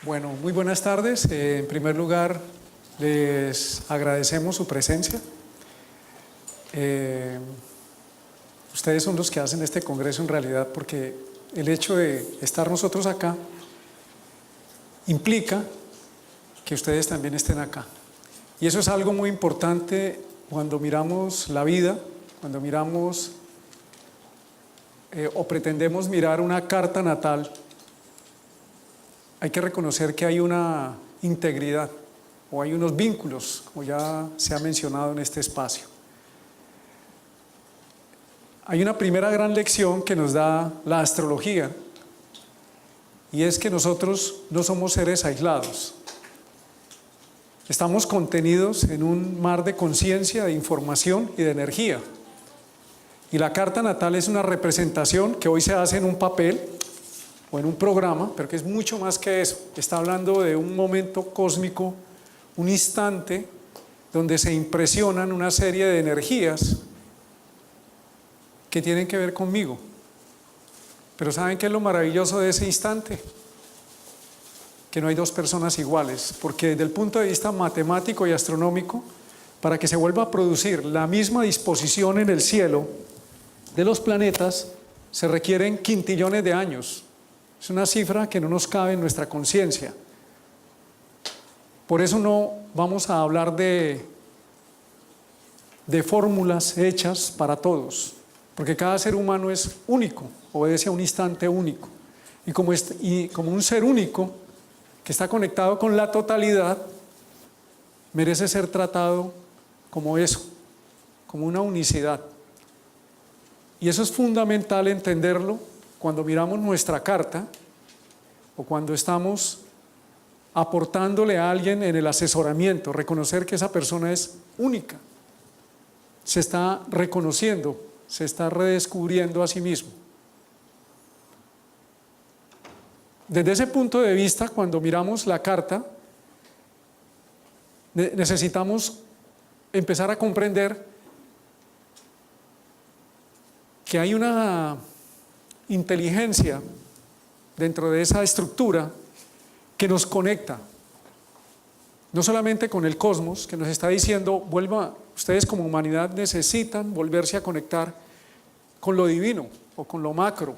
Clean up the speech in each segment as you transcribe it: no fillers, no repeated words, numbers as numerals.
Bueno, muy buenas tardes. En primer lugar, les agradecemos su presencia. Ustedes son los que hacen este congreso en realidad, porque el hecho de estar nosotros acá implica que ustedes también estén acá. Y eso es algo muy importante cuando miramos la vida, cuando miramos o pretendemos mirar una carta natal. Hay que reconocer que hay una integridad o hay unos vínculos, como ya se ha mencionado en este espacio. Hay una primera gran lección que nos da la astrología, y es que nosotros no somos seres aislados. Estamos contenidos en un mar de conciencia, de información y de energía. Y la carta natal es una representación que hoy se hace en un papel o en un programa, pero que es mucho más que eso. Está hablando de un momento cósmico, un instante donde se impresionan una serie de energías que tienen que ver conmigo. Pero ¿saben qué es lo maravilloso de ese instante? Que no hay dos personas iguales, porque desde el punto de vista matemático y astronómico, para que se vuelva a producir la misma disposición en el cielo de los planetas, se requieren quintillones de años. Es una cifra que no nos cabe en nuestra conciencia. Por eso no vamos a hablar de fórmulas hechas para todos, porque cada ser humano es único, obedece a un instante único. Y como un ser único que está conectado con la totalidad, merece ser tratado como eso, como una unicidad. Y eso es fundamental entenderlo cuando miramos nuestra carta o cuando estamos aportándole a alguien en el asesoramiento, reconocer que esa persona es única, se está reconociendo, se está redescubriendo a sí mismo. Desde ese punto de vista, cuando miramos la carta, necesitamos empezar a comprender que hay una inteligencia dentro de esa estructura que nos conecta, no solamente con el cosmos, que nos está diciendo, ustedes como humanidad necesitan volverse a conectar con lo divino o con lo macro.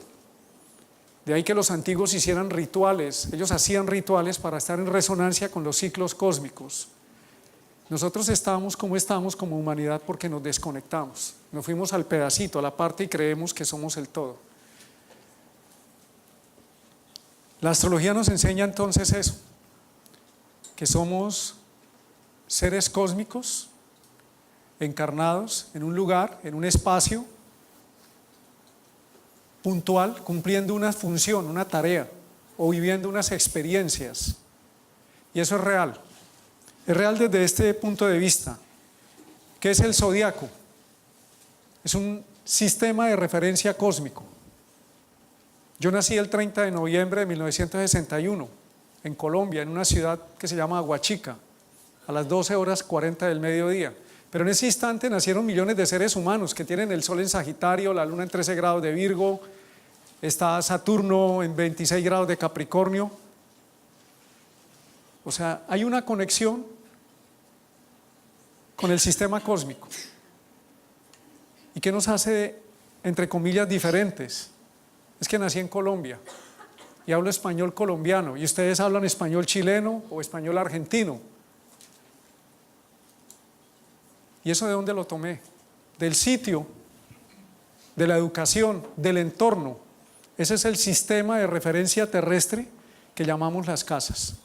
De ahí que los antiguos hicieran rituales, ellos hacían rituales para estar en resonancia con los ciclos cósmicos. Nosotros estamos como humanidad porque nos desconectamos, nos fuimos al pedacito, a la parte, y creemos que somos el todo. La astrología nos enseña entonces eso, que somos seres cósmicos encarnados en un lugar, en un espacio puntual, cumpliendo una función, una tarea o viviendo unas experiencias. Y eso es real. Es real desde este punto de vista. ¿Qué es el zodiaco? Es un sistema de referencia cósmico. Yo nací el 30 de noviembre de 1961 en Colombia, en una ciudad que se llama Aguachica, a las 12:40 del mediodía. Pero en ese instante nacieron millones de seres humanos que tienen el sol en Sagitario, la luna en 13 grados de Virgo, está Saturno en 26 grados de Capricornio. O sea, hay una conexión con el sistema cósmico. ¿Y qué nos hace, entre comillas, diferentes? Es que nací en Colombia y hablo español colombiano, y ustedes hablan español chileno o español argentino. ¿Y eso de dónde lo tomé? Del sitio, de la educación, del entorno. Ese es el sistema de referencia terrestre que llamamos las casas.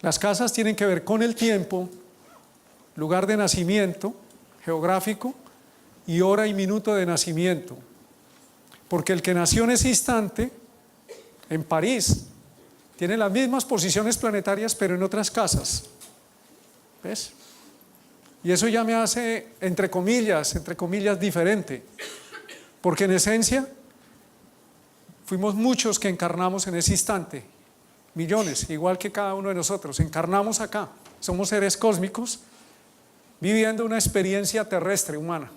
Las casas tienen que ver con el tiempo, lugar de nacimiento geográfico y hora y minuto de nacimiento. Porque el que nació en ese instante, en París, tiene las mismas posiciones planetarias pero en otras casas. ¿Ves? Y eso ya me hace, entre comillas, diferente. Porque en esencia, fuimos muchos que encarnamos en ese instante. Millones, igual que cada uno de nosotros, encarnamos acá. Somos seres cósmicos viviendo una experiencia terrestre humana.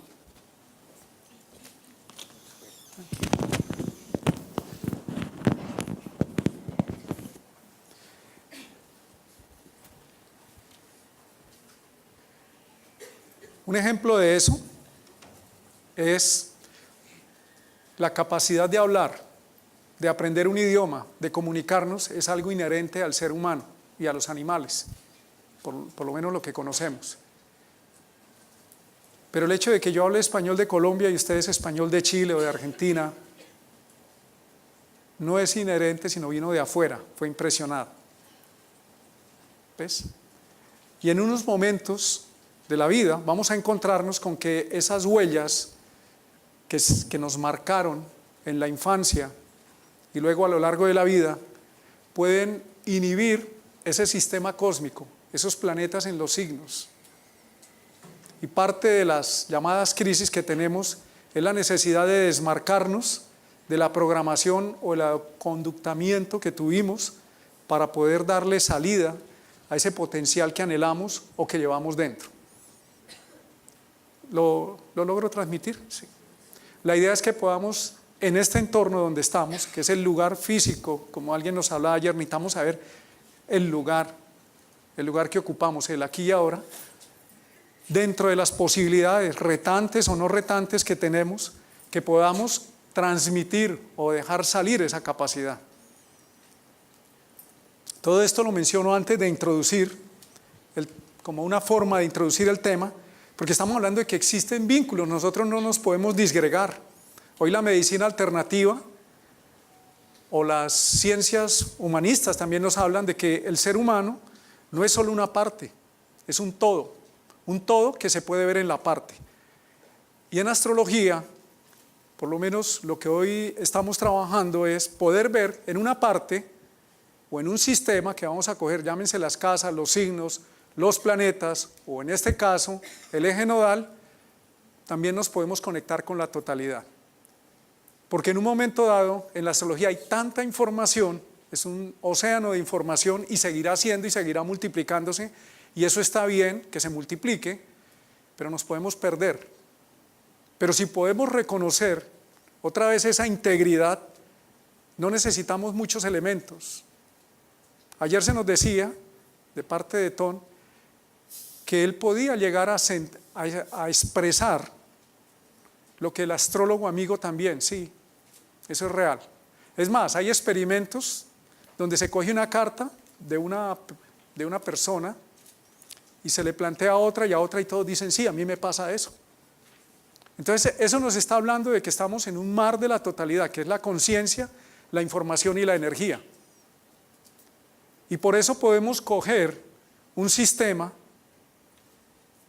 Un ejemplo de eso es la capacidad de hablar, de aprender un idioma, de comunicarnos, es algo inherente al ser humano y a los animales, por lo menos lo que conocemos. Pero el hecho de que yo hable español de Colombia y ustedes español de Chile o de Argentina, no es inherente, sino vino de afuera, fue impresionado. ¿Ves? Y en unos momentos de la vida vamos a encontrarnos con que esas huellas que nos marcaron en la infancia y luego a lo largo de la vida pueden inhibir ese sistema cósmico, esos planetas en los signos. Y parte de las llamadas crisis que tenemos es la necesidad de desmarcarnos de la programación o el conductamiento que tuvimos para poder darle salida a ese potencial que anhelamos o que llevamos dentro. ¿Lo logro transmitir? Sí. La idea es que podamos, en este entorno donde estamos, que es el lugar físico, como alguien nos hablaba ayer, necesitamos saber el lugar que ocupamos, el aquí y ahora, dentro de las posibilidades retantes o no retantes que tenemos, que podamos transmitir o dejar salir esa capacidad. Todo esto lo menciono antes de introducir, como una forma de introducir el tema, porque estamos hablando de que existen vínculos, nosotros no nos podemos disgregar. Hoy la medicina alternativa o las ciencias humanistas también nos hablan de que el ser humano no es solo una parte, es un todo que se puede ver en la parte. Y en astrología, por lo menos lo que hoy estamos trabajando es poder ver en una parte o en un sistema que vamos a coger, llámense las casas, los signos, los planetas, o en este caso, el eje nodal, también nos podemos conectar con la totalidad. Porque en un momento dado, en la astrología hay tanta información, es un océano de información y seguirá siendo y seguirá multiplicándose, y eso está bien, que se multiplique, pero nos podemos perder. Pero si podemos reconocer otra vez esa integridad, no necesitamos muchos elementos. Ayer se nos decía, de parte de Ton, que él podía llegar a expresar lo que el astrólogo amigo también, sí, eso es real. Es más, hay experimentos donde se coge una carta de una persona y se le plantea a otra y todos dicen, sí, a mí me pasa eso. Entonces, eso nos está hablando de que estamos en un mar de la totalidad, que es la conciencia, la información y la energía. Y por eso podemos coger un sistema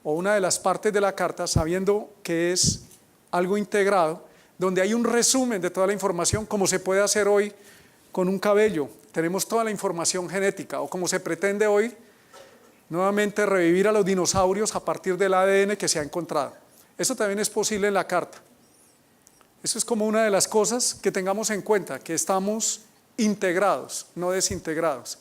o una de las partes de la carta sabiendo que es algo integrado, donde hay un resumen de toda la información, como se puede hacer hoy con un cabello. Tenemos toda la información genética, o como se pretende hoy, nuevamente revivir a los dinosaurios a partir del ADN que se ha encontrado. Eso también es posible en la carta. Eso es como una de las cosas que tengamos en cuenta, que estamos integrados, no desintegrados.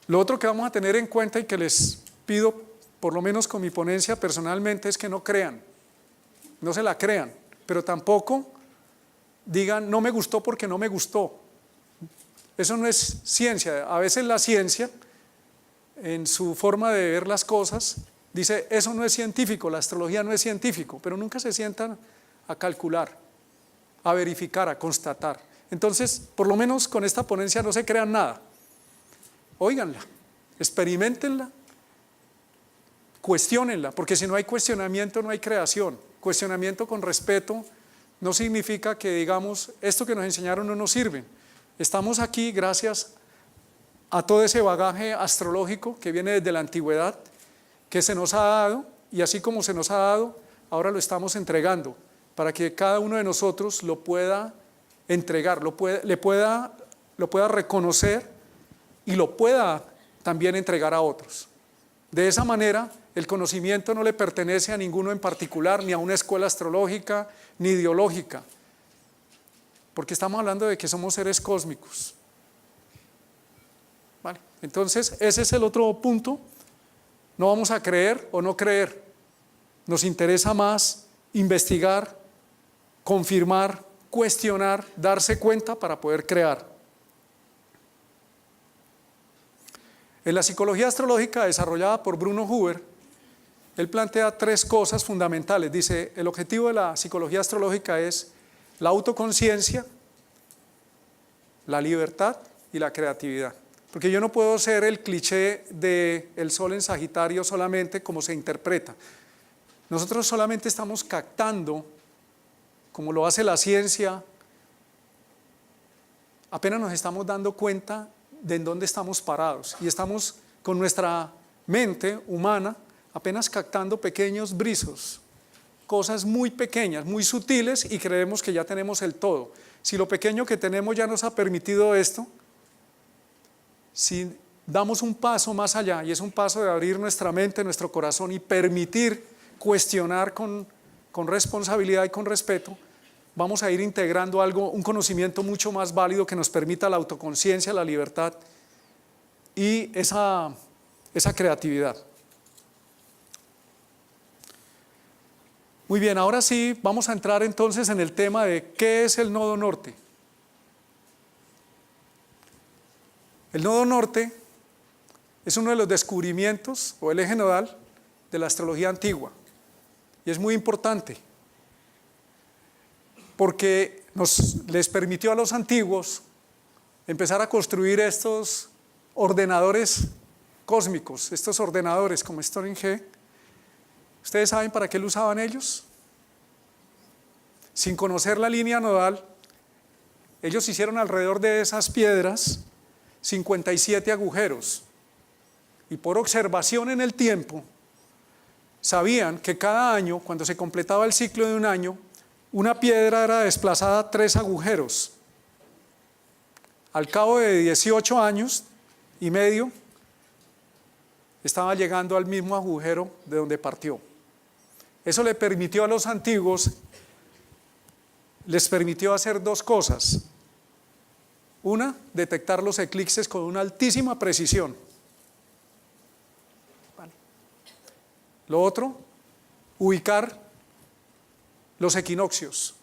Lo otro que vamos a tener en cuenta y que les pido, por lo menos con mi ponencia personalmente, es que no crean, no se la crean, pero tampoco digan no me gustó porque no me gustó. Eso no es ciencia. A veces la ciencia, en su forma de ver las cosas, dice eso no es científico, la astrología no es científico, pero nunca se sientan a calcular, a verificar, a constatar. Entonces, por lo menos con esta ponencia no se crean nada. Óiganla, experimentenla, cuestiónenla, porque si no hay cuestionamiento no hay creación. Cuestionamiento con respeto no significa que digamos esto que nos enseñaron no nos sirve. Estamos aquí gracias a todo ese bagaje astrológico que viene desde la antigüedad, que se nos ha dado, y así como se nos ha dado, ahora lo estamos entregando, para que cada uno de nosotros lo pueda entregar, lo pueda reconocer y lo pueda también entregar a otros. De esa manera, el conocimiento no le pertenece a ninguno en particular, ni a una escuela astrológica, ni ideológica, porque estamos hablando de que somos seres cósmicos. ¿Vale? Entonces, ese es el otro punto. No vamos a creer o no creer. Nos interesa más investigar, confirmar, cuestionar, darse cuenta para poder crear. En la psicología astrológica desarrollada por Bruno Huber, Él plantea tres cosas fundamentales. Dice, el objetivo de la psicología astrológica es la autoconciencia, la libertad y la creatividad. Porque yo no puedo ser el cliché del sol en Sagitario solamente como se interpreta. Nosotros solamente estamos captando, como lo hace la ciencia, apenas nos estamos dando cuenta de en dónde estamos parados. Y estamos con nuestra mente humana apenas captando pequeños brizos, cosas muy pequeñas, muy sutiles, y creemos que ya tenemos el todo. Si lo pequeño que tenemos ya nos ha permitido esto, si damos un paso más allá, y es un paso de abrir nuestra mente, nuestro corazón y permitir cuestionar con responsabilidad y con respeto, vamos a ir integrando algo, un conocimiento mucho más válido que nos permita la autoconciencia, la libertad y esa creatividad. Muy bien, ahora sí vamos a entrar entonces en el tema de qué es el nodo norte. El nodo norte es uno de los descubrimientos o el eje nodal de la astrología antigua y es muy importante porque les permitió a los antiguos empezar a construir estos ordenadores cósmicos, estos ordenadores como Stonehenge. ¿Ustedes saben para qué lo usaban ellos? Sin conocer la línea nodal, ellos hicieron alrededor de esas piedras 57 agujeros y por observación en el tiempo sabían que cada año, cuando se completaba el ciclo de un año, una piedra era desplazada 3 agujeros. Al cabo de 18 años y medio estaba llegando al mismo agujero de donde partió. Eso le permitió a los antiguos, les permitió hacer dos cosas. Una, detectar los eclipses con una altísima precisión. Lo otro, ubicar los equinoccios.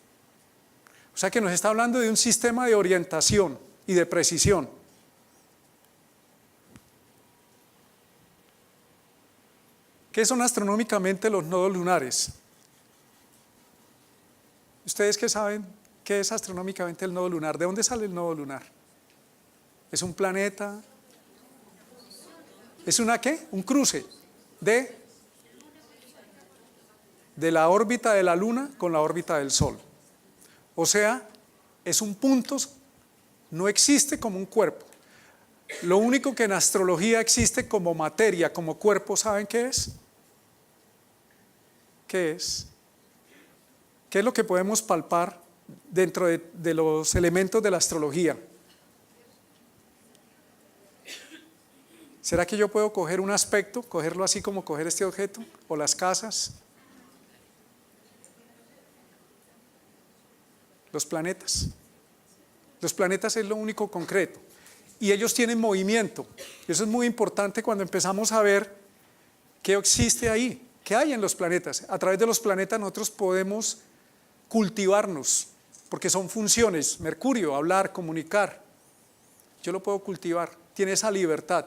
O sea que nos está hablando de un sistema de orientación y de precisión. ¿Qué son astronómicamente los nodos lunares? ¿Ustedes qué saben qué es astronómicamente el nodo lunar? ¿De dónde sale el nodo lunar? ¿Es un planeta? ¿Es una qué? Un cruce de la órbita de la Luna con la órbita del Sol. O sea, es un punto, no existe como un cuerpo. Lo único que en astrología existe como materia, como cuerpo, ¿saben qué es? ¿Qué es? ¿Qué es lo que podemos palpar dentro de los elementos de la astrología? ¿Será que yo puedo coger un aspecto, cogerlo así como coger este objeto? ¿O las casas? Los planetas. Los planetas es lo único concreto. Y ellos tienen movimiento. Eso es muy importante cuando empezamos a ver qué existe ahí, qué hay en los planetas. A través de los planetas nosotros podemos cultivarnos, porque son funciones. Mercurio, hablar, comunicar. Yo lo puedo cultivar, tiene esa libertad.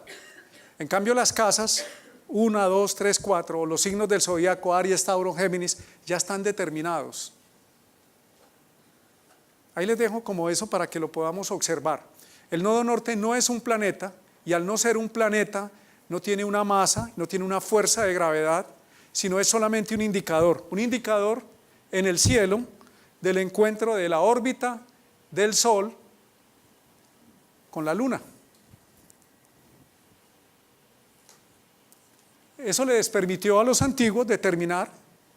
En cambio las casas, 1, 2, 3, 4, o los signos del zodiaco, Aries, Tauro, Géminis, ya están determinados. Ahí les dejo como eso para que lo podamos observar. El nodo norte no es un planeta, y al no ser un planeta, no tiene una masa, no tiene una fuerza de gravedad, sino es solamente un indicador en el cielo del encuentro de la órbita del Sol con la Luna. Eso les permitió a los antiguos determinar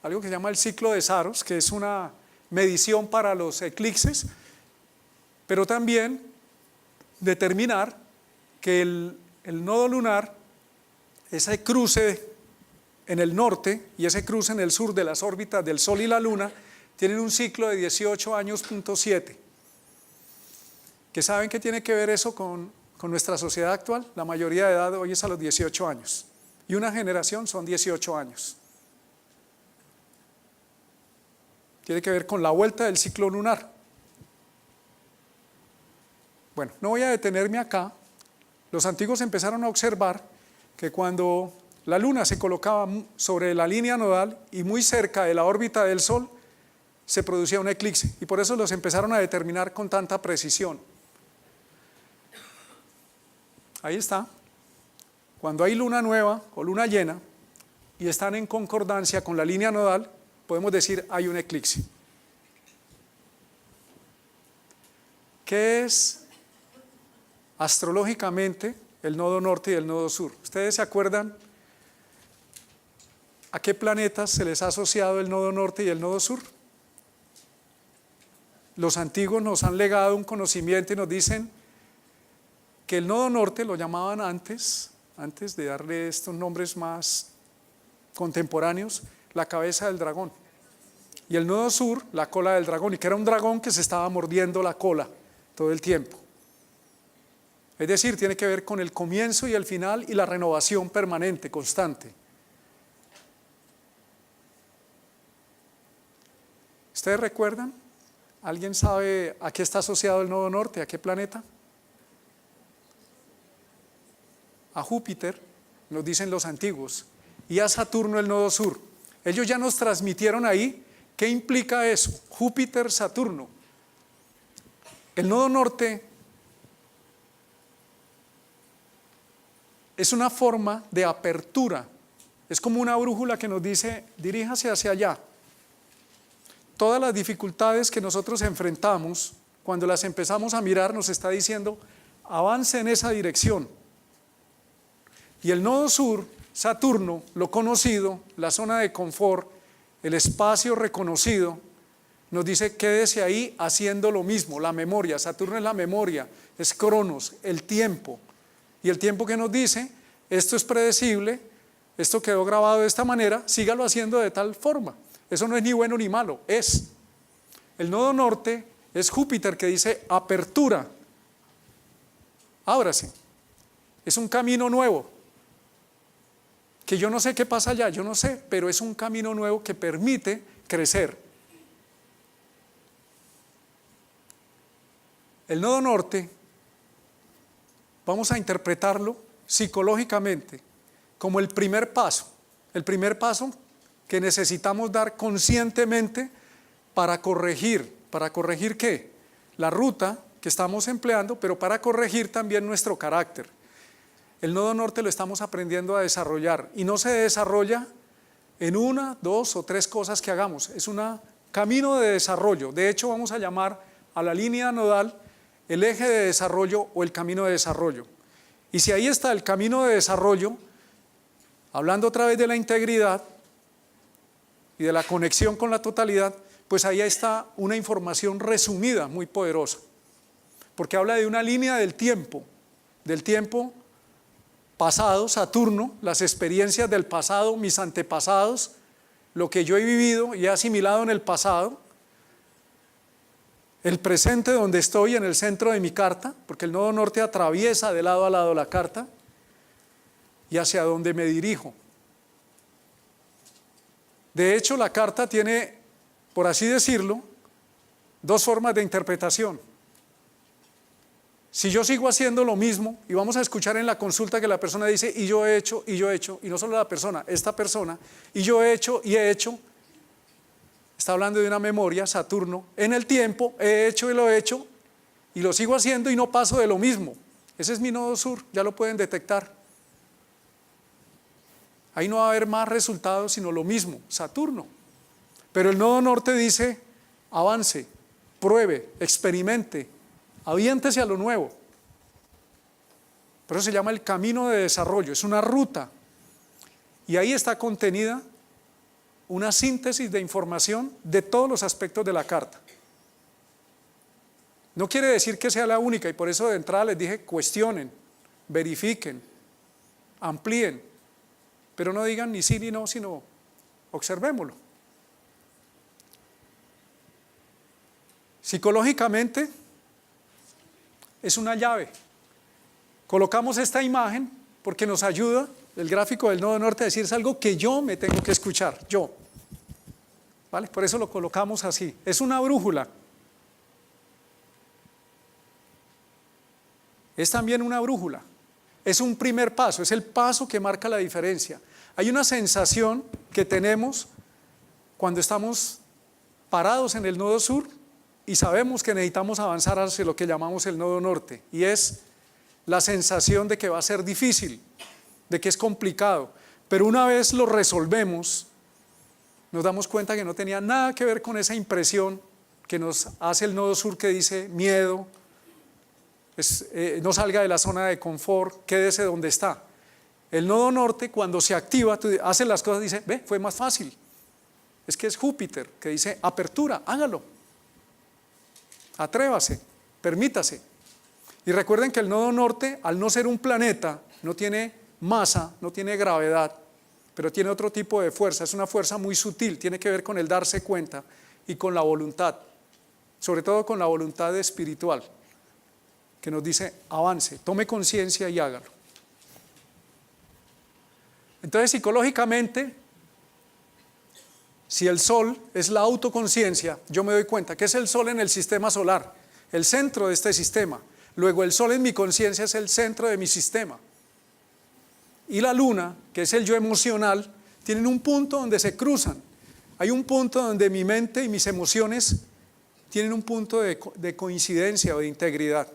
algo que se llama el ciclo de Saros, que es una medición para los eclipses, pero también determinar que el nodo lunar, ese cruce en el norte y ese cruce en el sur de las órbitas del Sol y la Luna, tienen un ciclo de 18 años, .7. ¿Qué saben qué tiene que ver eso con nuestra sociedad actual? La mayoría de edad hoy es a los 18 años. Y una generación son 18 años. Tiene que ver con la vuelta del ciclo lunar. Bueno, no voy a detenerme acá. Los antiguos empezaron a observar que cuando la luna se colocaba sobre la línea nodal y muy cerca de la órbita del Sol, se producía un eclipse, y por eso los empezaron a determinar con tanta precisión. Ahí está. Cuando hay luna nueva o luna llena y están en concordancia con la línea nodal, podemos decir hay un eclipse. ¿Qué es astrológicamente el nodo norte y el nodo sur? ¿Ustedes se acuerdan a qué planetas se les ha asociado el nodo norte y el nodo sur? Los antiguos nos han legado un conocimiento y nos dicen que el nodo norte lo llamaban antes de darle estos nombres más contemporáneos, la cabeza del dragón. Y el nodo sur, la cola del dragón, y que era un dragón que se estaba mordiendo la cola todo el tiempo. Es decir, tiene que ver con el comienzo y el final y la renovación permanente, constante. ¿Ustedes recuerdan? ¿Alguien sabe a qué está asociado el nodo norte? ¿A qué planeta? A Júpiter, nos dicen los antiguos, y a Saturno el nodo sur. Ellos ya nos transmitieron ahí qué implica eso, Júpiter, Saturno. El nodo norte es una forma de apertura, es como una brújula que nos dice, diríjase hacia allá. Todas las dificultades que nosotros enfrentamos, cuando las empezamos a mirar, nos está diciendo, avance en esa dirección. Y el nodo sur, Saturno, lo conocido, la zona de confort, el espacio reconocido, nos dice quédese ahí haciendo lo mismo, la memoria. Saturno es la memoria, es Cronos, el tiempo. Y el tiempo que nos dice, esto es predecible, esto quedó grabado de esta manera, sígalo haciendo de tal forma. Eso no es ni bueno ni malo, es. El nodo norte es Júpiter que dice apertura, ábrase. Es un camino nuevo, que yo no sé qué pasa allá, yo no sé, pero es un camino nuevo que permite crecer. El nodo norte, vamos a interpretarlo psicológicamente como el primer paso que necesitamos dar conscientemente para corregir. ¿Para corregir qué? La ruta que estamos empleando, pero para corregir también nuestro carácter. El nodo norte lo estamos aprendiendo a desarrollar y no se desarrolla en una, dos o tres cosas que hagamos. Es un camino de desarrollo. De hecho, vamos a llamar a la línea nodal el eje de desarrollo o el camino de desarrollo. Y si ahí está el camino de desarrollo, hablando otra vez de la integridad y de la conexión con la totalidad, pues ahí está una información resumida muy poderosa, porque habla de una línea del tiempo pasado, Saturno, las experiencias del pasado, mis antepasados, lo que yo he vivido y he asimilado en el pasado, el presente donde estoy en el centro de mi carta, porque el nodo norte atraviesa de lado a lado la carta, y hacia donde me dirijo. De hecho, la carta tiene, por así decirlo, dos formas de interpretación. Si yo sigo haciendo lo mismo, y vamos a escuchar en la consulta que la persona dice, y yo he hecho, y no solo la persona, esta persona, y yo he hecho, y he hecho, está hablando de una memoria, Saturno, en el tiempo, he hecho, y lo sigo haciendo y no paso de lo mismo. Ese es mi nodo sur, ya lo pueden detectar. Ahí no va a haber más resultados, sino lo mismo, Saturno. Pero el nodo norte dice, avance, pruebe, experimente, aviéntese a lo nuevo. Por eso se llama el camino de desarrollo, es una ruta. Y ahí está contenida una síntesis de información de todos los aspectos de la carta. No quiere decir que sea la única, y por eso de entrada les dije, cuestionen, verifiquen, amplíen, pero no digan ni sí ni no, sino observémoslo. Psicológicamente es una llave. Colocamos esta imagen porque nos ayuda el gráfico del nodo norte a decir es algo que yo me tengo que escuchar, yo. ¿Vale? Por eso lo colocamos así. Es una brújula. Es también una brújula. Es un primer paso, es el paso que marca la diferencia. Hay una sensación que tenemos cuando estamos parados en el nodo sur y sabemos que necesitamos avanzar hacia lo que llamamos el nodo norte, y es la sensación de que va a ser difícil, de que es complicado, pero una vez lo resolvemos, nos damos cuenta que no tenía nada que ver con esa impresión que nos hace el nodo sur, que dice miedo, no salga de la zona de confort, quédese donde está. El nodo norte, cuando se activa, tú haces las cosas y dices, ve, fue más fácil. Es que es Júpiter que dice apertura, hágalo, atrévase, permítase. Y recuerden que el nodo norte, al no ser un planeta, no tiene masa, no tiene gravedad, pero tiene otro tipo de fuerza, es una fuerza muy sutil, tiene que ver con el darse cuenta y con la voluntad, sobre todo con la voluntad espiritual, que nos dice avance, tome conciencia y hágalo. Entonces, psicológicamente, si el sol es la autoconciencia, yo me doy cuenta que es el sol en el sistema solar, el centro de este sistema. Luego el sol en mi conciencia es el centro de mi sistema. Y la luna, que es el yo emocional, tienen un punto donde se cruzan. Hay un punto donde mi mente y mis emociones tienen un punto de coincidencia o de integridad.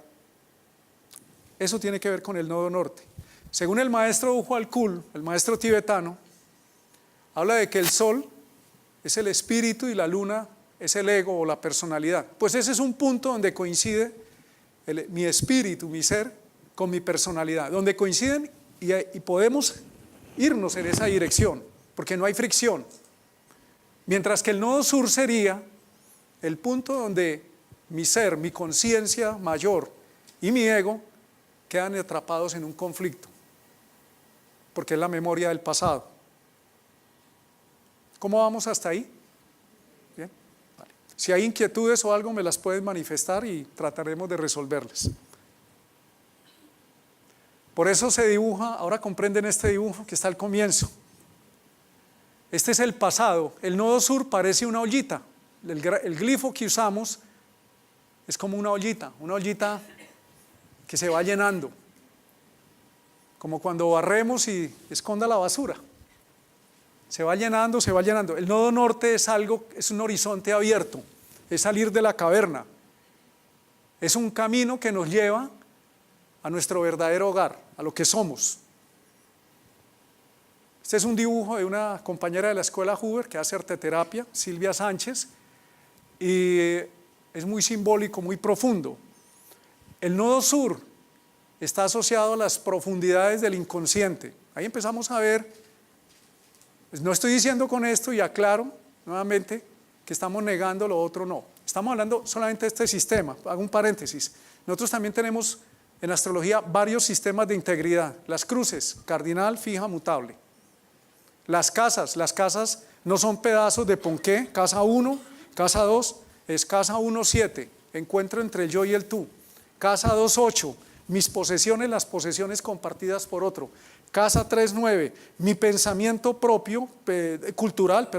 Eso tiene que ver con el nodo norte. Según el maestro Ujualkul, el maestro tibetano, habla de que el sol es el espíritu y la luna es el ego o la personalidad. Pues ese es un punto donde coincide mi espíritu, mi ser, con mi personalidad, donde coinciden y podemos irnos en esa dirección, porque no hay fricción. Mientras que el nodo sur sería el punto donde mi ser, mi conciencia mayor y mi ego quedan atrapados en un conflicto, porque es la memoria del pasado. ¿Cómo vamos hasta ahí? Bien, vale. Si hay inquietudes o algo, me las pueden manifestar y trataremos de resolverlas. Por eso se dibuja, ahora comprenden este dibujo que está al comienzo. Este es el pasado, el nodo sur parece una ollita, el glifo que usamos es como una ollita que se va llenando, como cuando barremos y esconda la basura. Se va llenando, se va llenando. El nodo norte es un horizonte abierto, es salir de la caverna, es un camino que nos lleva a nuestro verdadero hogar, a lo que somos. Este es un dibujo de una compañera de la escuela Hoover que hace arteterapia, Silvia Sánchez, y es muy simbólico, muy profundo. El nodo sur está asociado a las profundidades del inconsciente. Ahí empezamos a ver, pues no estoy diciendo con esto, y aclaro nuevamente que estamos negando lo otro, no. Estamos hablando solamente de este sistema, hago un paréntesis. Nosotros también tenemos en astrología varios sistemas de integridad, las cruces, cardinal, fija, mutable. Las casas no son pedazos de ponqué, casa 1, casa 2, es casa 1-7, encuentro entre el yo y el tú. Casa 2-8, mis posesiones, las posesiones compartidas por otro. Casa 3-9, mi pensamiento propio, cultural,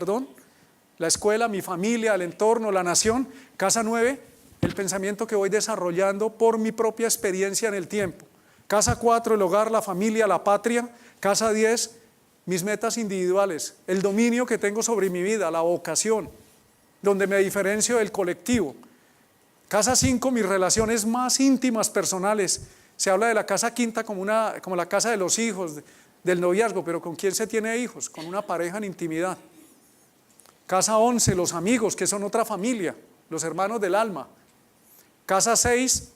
la escuela, mi familia, el entorno, la nación. Casa 9, el pensamiento que voy desarrollando por mi propia experiencia en el tiempo. Casa 4, el hogar, la familia, la patria. Casa 10, mis metas individuales, el dominio que tengo sobre mi vida, la vocación, donde me diferencio del colectivo. Casa 5, mis relaciones más íntimas, personales. Se habla de la casa quinta como la casa de los hijos, del noviazgo, pero ¿con quién se tiene hijos? Con una pareja en intimidad. Casa 11, los amigos, que son otra familia, los hermanos del alma. Casa 6,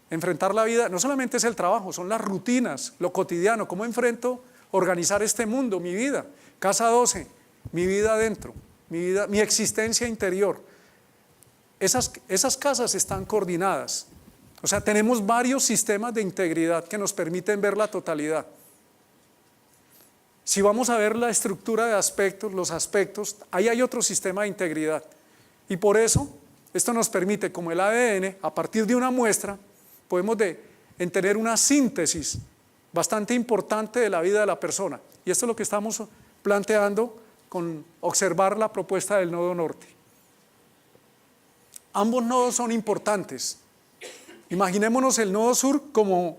enfrentar la vida, no solamente es el trabajo, son las rutinas, lo cotidiano, cómo enfrento organizar este mundo, mi vida. Casa 12, mi vida adentro, mi existencia interior. Esas casas están coordinadas. O sea, tenemos varios sistemas de integridad que nos permiten ver la totalidad. Si vamos a ver la estructura de aspectos, los aspectos, ahí hay otro sistema de integridad. Y por eso, esto nos permite, como el ADN, a partir de una muestra, podemos tener una síntesis bastante importante de la vida de la persona. Y esto es lo que estamos planteando con observar la propuesta del nodo norte. Ambos nodos son importantes. Imaginémonos el nodo sur como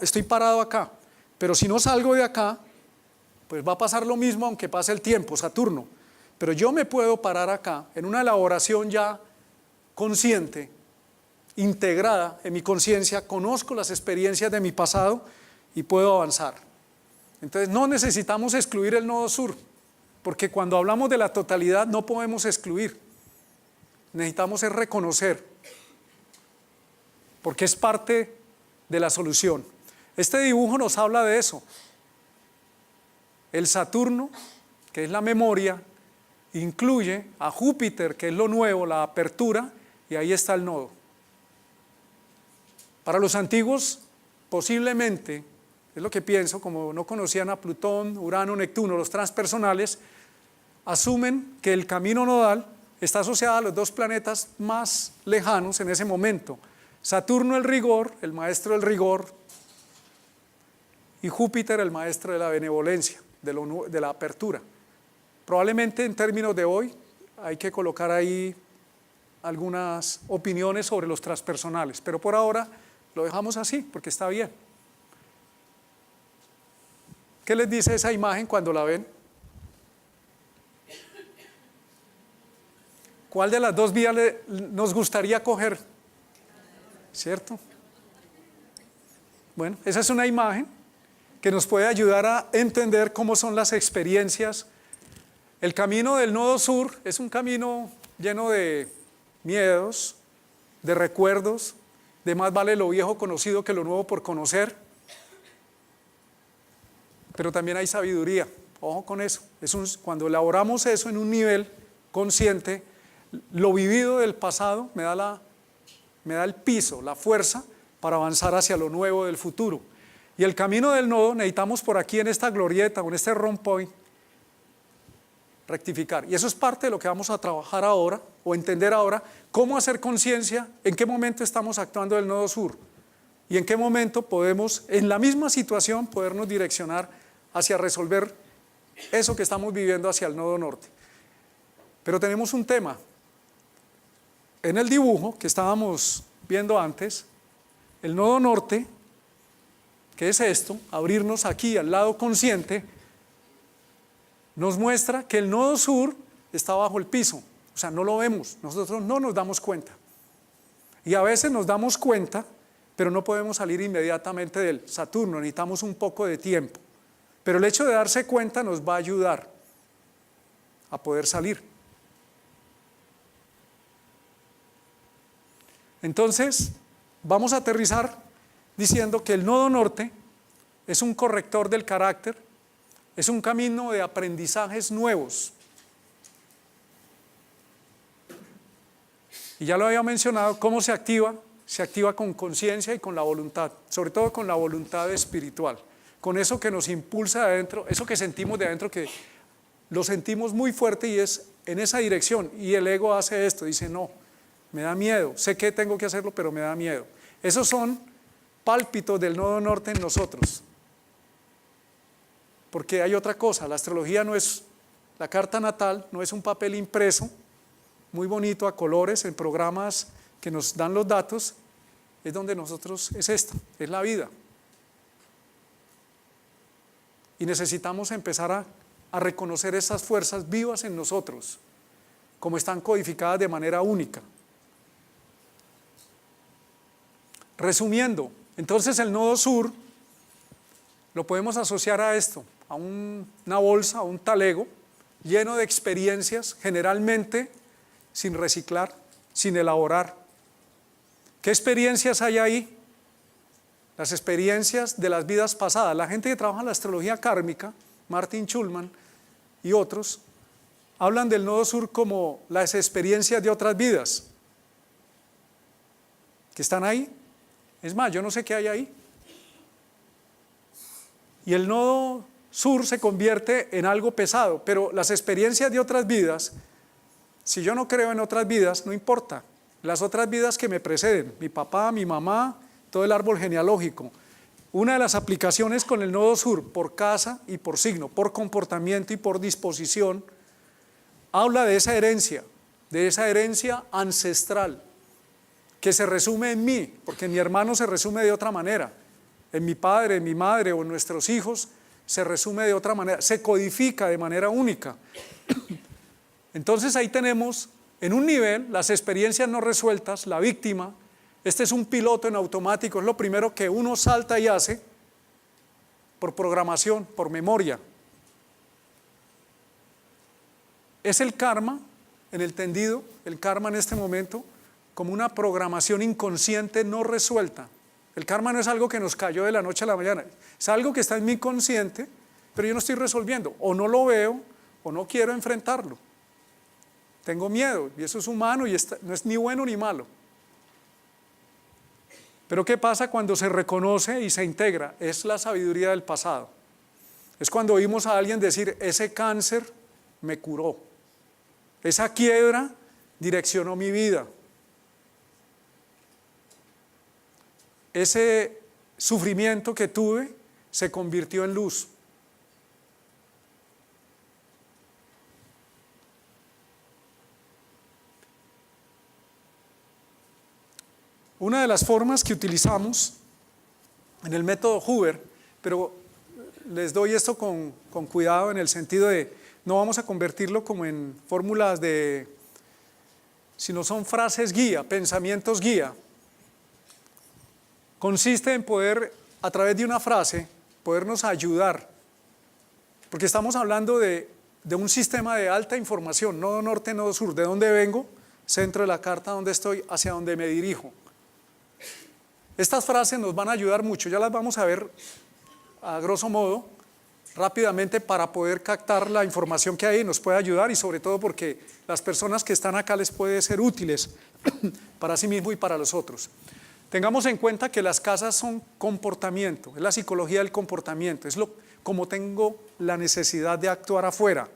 estoy parado acá, pero si no salgo de acá, pues va a pasar lo mismo aunque pase el tiempo, Saturno. Pero yo me puedo parar acá en una elaboración ya consciente, integrada en mi conciencia, conozco las experiencias de mi pasado y puedo avanzar. Entonces no necesitamos excluir el nodo sur, porque cuando hablamos de la totalidad no podemos excluir, necesitamos es reconocer, porque es parte de la solución. Este dibujo nos habla de eso. El Saturno, que es la memoria, incluye a Júpiter, que es lo nuevo, la apertura, y ahí está el nodo. Para los antiguos, posiblemente, es lo que pienso, como no conocían a Plutón, Urano, Neptuno, los transpersonales, asumen que el camino nodal está asociado a los dos planetas más lejanos en ese momento. Saturno el rigor, el maestro del rigor, y Júpiter el maestro de la benevolencia, de la apertura. Probablemente en términos de hoy hay que colocar ahí algunas opiniones sobre los transpersonales, pero por ahora lo dejamos así porque está bien. ¿Qué les dice esa imagen cuando la ven? ¿Cuál de las dos vías nos gustaría coger? ¿Cierto? Bueno, esa es una imagen que nos puede ayudar a entender cómo son las experiencias. El camino del nodo sur es un camino lleno de miedos, de recuerdos, de más vale lo viejo conocido que lo nuevo por conocer. Pero también hay sabiduría, ojo con eso. Cuando elaboramos eso en un nivel consciente, lo vivido del pasado me da el piso, la fuerza para avanzar hacia lo nuevo del futuro. Y el camino del nodo necesitamos por aquí en esta glorieta o en este round point rectificar. Y eso es parte de lo que vamos a trabajar ahora o entender ahora, cómo hacer conciencia, en qué momento estamos actuando del nodo sur y en qué momento podemos, en la misma situación, podernos direccionar hacia resolver eso que estamos viviendo hacia el nodo norte. Pero tenemos un tema. En el dibujo que estábamos viendo antes, el nodo norte, que es esto, abrirnos aquí al lado consciente, nos muestra que el nodo sur está bajo el piso, o sea, no lo vemos, nosotros no nos damos cuenta. Y a veces nos damos cuenta, pero no podemos salir inmediatamente del Saturno, necesitamos un poco de tiempo. Pero el hecho de darse cuenta nos va a ayudar a poder salir. Entonces, vamos a aterrizar diciendo que el nodo norte es un corrector del carácter, es un camino de aprendizajes nuevos. Y ya lo había mencionado, ¿cómo se activa? Se activa con conciencia y con la voluntad, sobre todo con la voluntad espiritual, con eso que nos impulsa de adentro, eso que sentimos de adentro, que lo sentimos muy fuerte y es en esa dirección. Y el ego hace esto, dice no, me da miedo, sé que tengo que hacerlo, pero me da miedo. Esos son pálpitos del nodo norte en nosotros. Porque hay otra cosa, la astrología no es, la carta natal no es un papel impreso, muy bonito a colores en programas que nos dan los datos, es donde nosotros, es esto, es la vida. Y necesitamos empezar a reconocer esas fuerzas vivas en nosotros, como están codificadas de manera única. Resumiendo, entonces el nodo sur lo podemos asociar a esto, a una bolsa, a un talego lleno de experiencias, generalmente sin reciclar, sin elaborar. ¿Qué experiencias hay ahí? Las experiencias de las vidas pasadas. La gente que trabaja en la astrología kármica, Martin Schulman y otros, hablan del nodo sur como las experiencias de otras vidas, que están ahí. Es más, yo no sé qué hay ahí. Y el nodo sur se convierte en algo pesado, pero las experiencias de otras vidas, si yo no creo en otras vidas, no importa. Las otras vidas que me preceden, mi papá, mi mamá, todo el árbol genealógico. Una de las aplicaciones con el nodo sur, por casa y por signo, por comportamiento y por disposición, habla de esa herencia ancestral, que se resume en mí, porque en mi hermano se resume de otra manera, en mi padre, en mi madre o en nuestros hijos, se resume de otra manera, se codifica de manera única. Entonces ahí tenemos en un nivel las experiencias no resueltas, la víctima. Este es un piloto en automático, es lo primero que uno salta y hace por programación, por memoria. Es el karma, en el tendido, el karma en este momento, como una programación inconsciente no resuelta. El karma no es algo que nos cayó de la noche a la mañana, es algo que está en mi inconsciente, pero yo no estoy resolviendo, o no lo veo, o no quiero enfrentarlo. Tengo miedo, y eso es humano, y no es ni bueno ni malo. Pero ¿qué pasa cuando se reconoce y se integra? Es la sabiduría del pasado. Es cuando oímos a alguien decir, ese cáncer me curó, esa quiebra direccionó mi vida, ese sufrimiento que tuve se convirtió en luz. Una de las formas que utilizamos en el método Huber, pero les doy esto con cuidado en el sentido de no vamos a convertirlo como en fórmulas sino son frases guía, pensamientos guía. Consiste en poder, a través de una frase, podernos ayudar, porque estamos hablando de un sistema de alta información, nodo norte, nodo sur, de dónde vengo, centro de la carta, dónde estoy, hacia dónde me dirijo. Estas frases nos van a ayudar mucho, ya las vamos a ver a grosso modo, rápidamente, para poder captar la información que hay, nos puede ayudar, y sobre todo porque las personas que están acá les puede ser útiles para sí mismo y para los otros. Tengamos en cuenta que las casas son comportamiento, es la psicología del comportamiento, es como tengo la necesidad de actuar afuera.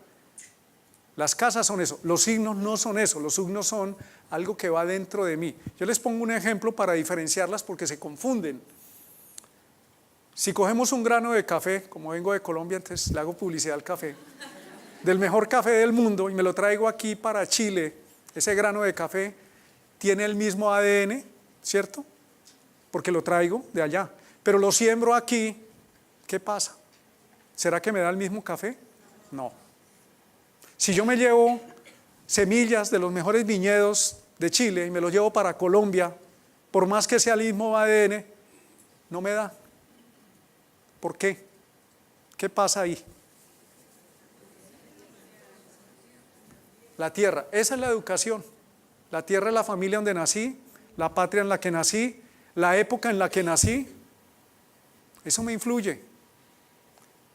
Las casas son eso, los signos no son eso, los signos son algo que va dentro de mí. Yo les pongo un ejemplo para diferenciarlas porque se confunden. Si cogemos un grano de café, como vengo de Colombia, entonces le hago publicidad al café, del mejor café del mundo, y me lo traigo aquí para Chile, ese grano de café tiene el mismo ADN, ¿cierto? Porque lo traigo de allá, pero lo siembro aquí, ¿qué pasa? ¿Será que me da el mismo café? No. Si yo me llevo semillas de los mejores viñedos de Chile y me los llevo para Colombia, por más que sea el mismo ADN, no me da. ¿Por qué? ¿Qué pasa ahí? La tierra, esa es la educación. La tierra es la familia donde nací, la patria en la que nací, la época en la que nací. Eso me influye.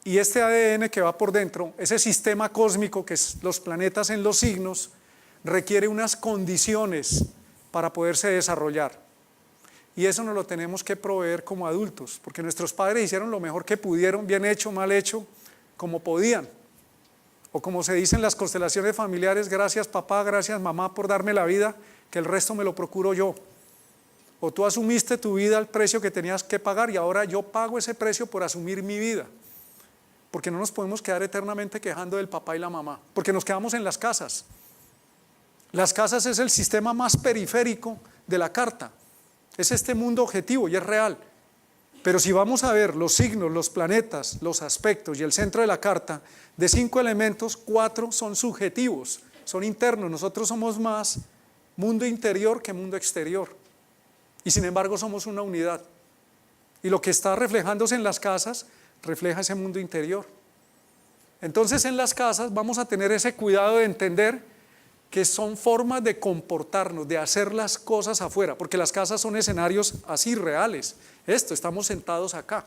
Y este ADN que va por dentro, ese sistema cósmico que es los planetas en los signos, requiere unas condiciones para poderse desarrollar. Y eso nos lo tenemos que proveer como adultos, porque nuestros padres hicieron lo mejor que pudieron, bien hecho, mal hecho, como podían. O como se dice en las constelaciones familiares, gracias papá, gracias mamá por darme la vida, que el resto me lo procuro yo. O tú asumiste tu vida al precio que tenías que pagar y ahora yo pago ese precio por asumir mi vida. Porque no nos podemos quedar eternamente quejando del papá y la mamá, porque nos quedamos en las casas. Las casas es el sistema más periférico de la carta, es este mundo objetivo y es real. Pero si vamos a ver los signos, los planetas, los aspectos y el centro de la carta, de 5 elementos, 4 son subjetivos, son internos. Nosotros somos más mundo interior que mundo exterior. Y sin embargo somos una unidad. Y lo que está reflejándose en las casas refleja ese mundo interior. Entonces en las casas vamos a tener ese cuidado de entender que son formas de comportarnos, de hacer las cosas afuera, porque las casas son escenarios así reales. Estamos sentados acá.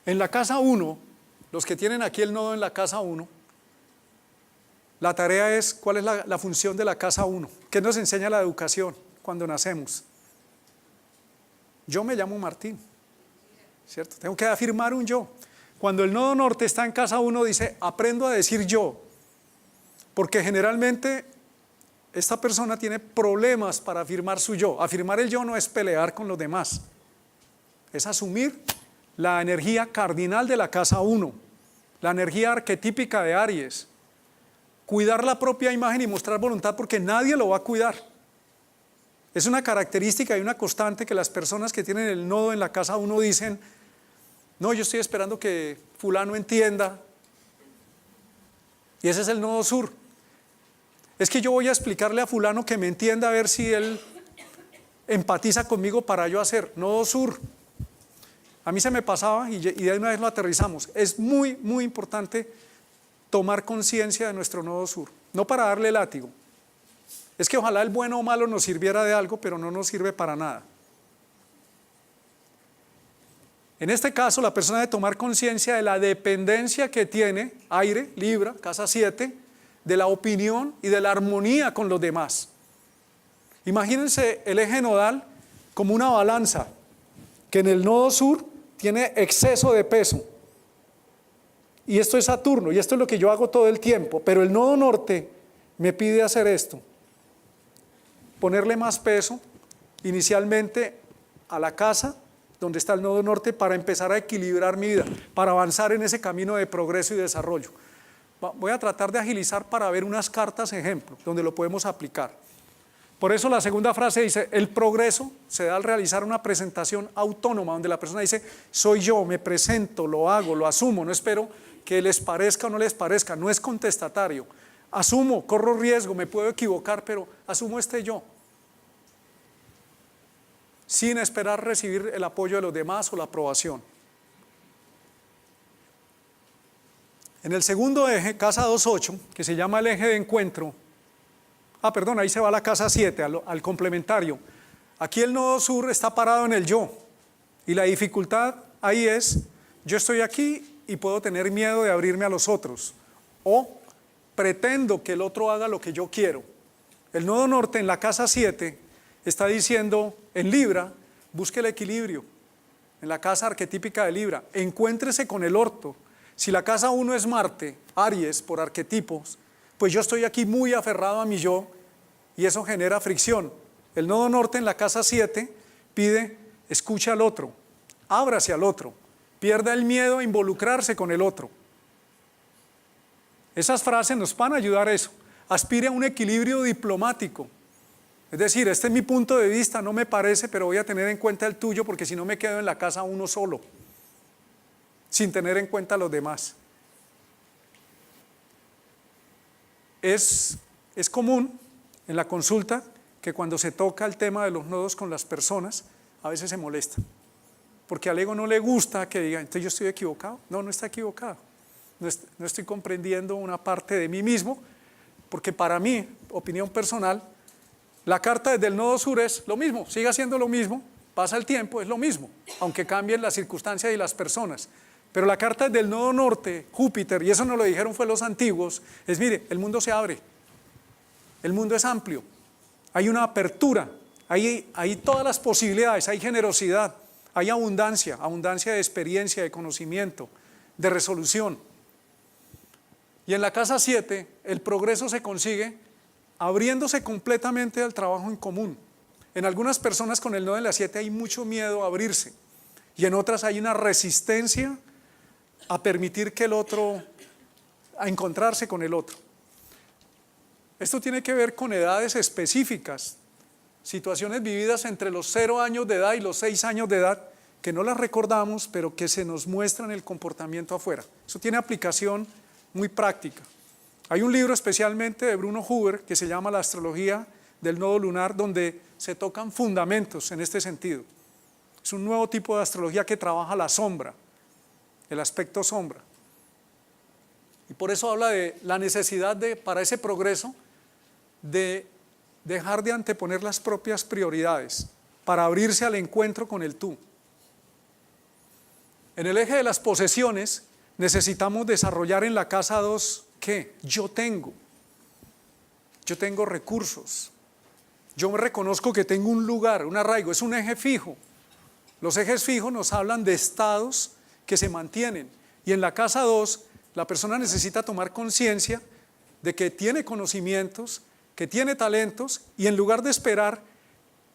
En la casa 1, los que tienen aquí el nodo en la casa 1, la tarea es, ¿cuál es la función de la casa 1? ¿Qué nos enseña la educación cuando nacemos? Yo me llamo Martín, ¿cierto? Tengo que afirmar un yo. Cuando el nodo norte está en casa 1 dice, aprendo a decir yo, porque generalmente esta persona tiene problemas para afirmar su yo. Afirmar el yo no es pelear con los demás, es asumir la energía cardinal de la casa 1, la energía arquetípica de Aries, cuidar la propia imagen y mostrar voluntad porque nadie lo va a cuidar. Es una característica y una constante que las personas que tienen el nodo en la casa 1 dicen, No, yo estoy esperando que fulano entienda. Y ese es el nodo sur. Es que yo voy a explicarle a fulano que me entienda a ver si él empatiza conmigo para yo hacer. Nodo sur. A mí se me pasaba y de una vez lo aterrizamos. Es muy, muy importante tomar conciencia de nuestro nodo sur. No para darle látigo. Es que ojalá el bueno o malo nos sirviera de algo, pero no nos sirve para nada. En este caso, la persona debe tomar conciencia de la dependencia que tiene, aire, Libra, casa 7, de la opinión y de la armonía con los demás. Imagínense el eje nodal como una balanza, que en el nodo sur tiene exceso de peso. Y esto es Saturno, y esto es lo que yo hago todo el tiempo, pero el nodo norte me pide hacer esto. Ponerle más peso inicialmente a la casa donde está el nodo norte para empezar a equilibrar mi vida, para avanzar en ese camino de progreso y desarrollo. Voy a tratar de agilizar para ver unas cartas ejemplo donde lo podemos aplicar. Por eso la segunda frase dice, el progreso se da al realizar una presentación autónoma, donde la persona dice, soy yo, me presento, lo hago, lo asumo, no espero que les parezca o no les parezca, no es contestatario. Asumo, corro riesgo, me puedo equivocar, pero asumo este yo, sin esperar recibir el apoyo de los demás o la aprobación. En el segundo eje, casa 2-8, que se llama el eje de encuentro, ahí se va la casa 7, al complementario. Aquí el nodo sur está parado en el yo, y la dificultad ahí es, yo estoy aquí y puedo tener miedo de abrirme a los otros, o pretendo que el otro haga lo que yo quiero. El nodo norte en la casa 7 está diciendo, en Libra, busque el equilibrio. En la casa arquetípica de Libra, encuéntrese con el orto. Si la casa 1 es Marte, Aries, por arquetipos, pues yo estoy aquí muy aferrado a mi yo y eso genera fricción. El nodo norte en la casa 7 pide, escucha al otro, ábrase al otro, pierda el miedo a involucrarse con el otro. Esas frases nos van a ayudar a eso. Aspire a un equilibrio diplomático. Es decir, este es mi punto de vista, no me parece, pero voy a tener en cuenta el tuyo porque si no me quedo en la casa uno solo, sin tener en cuenta a los demás. Es común en la consulta que cuando se toca el tema de los nodos con las personas, a veces se molestan, porque al ego no le gusta que diga, entonces yo estoy equivocado. No, no está equivocado. No estoy comprendiendo una parte de mí mismo, porque para mí, opinión personal, la carta desde el nodo sur es lo mismo, sigue siendo lo mismo, pasa el tiempo, es lo mismo, aunque cambien las circunstancias y las personas. Pero la carta desde el nodo norte, Júpiter, y eso nos lo dijeron fue los antiguos, es mire, el mundo se abre, el mundo es amplio, hay una apertura, hay todas las posibilidades, hay generosidad, hay abundancia de experiencia, de conocimiento, de resolución. Y en la casa 7, el progreso se consigue abriéndose completamente al trabajo en común. En algunas personas con el nodo en la 7 hay mucho miedo a abrirse, y en otras hay una resistencia a permitir que el otro, a encontrarse con el otro. Esto tiene que ver con edades específicas, situaciones vividas entre los 0 años de edad y los 6 años de edad, que no las recordamos, pero que se nos muestran el comportamiento afuera. Eso tiene aplicación muy práctica. Hay un libro especialmente de Bruno Huber que se llama La astrología del nodo lunar, donde se tocan fundamentos en este sentido. Es un nuevo tipo de astrología que trabaja la sombra, el aspecto sombra. Y por eso habla de la necesidad para ese progreso, de dejar de anteponer las propias prioridades para abrirse al encuentro con el tú. En el eje de las posesiones necesitamos desarrollar en la casa 2 ¿qué? Yo tengo recursos, yo me reconozco que tengo un lugar, un arraigo, es un eje fijo. Los ejes fijos nos hablan de estados que se mantienen, y en la casa 2 la persona necesita tomar conciencia de que tiene conocimientos, que tiene talentos, y en lugar de esperar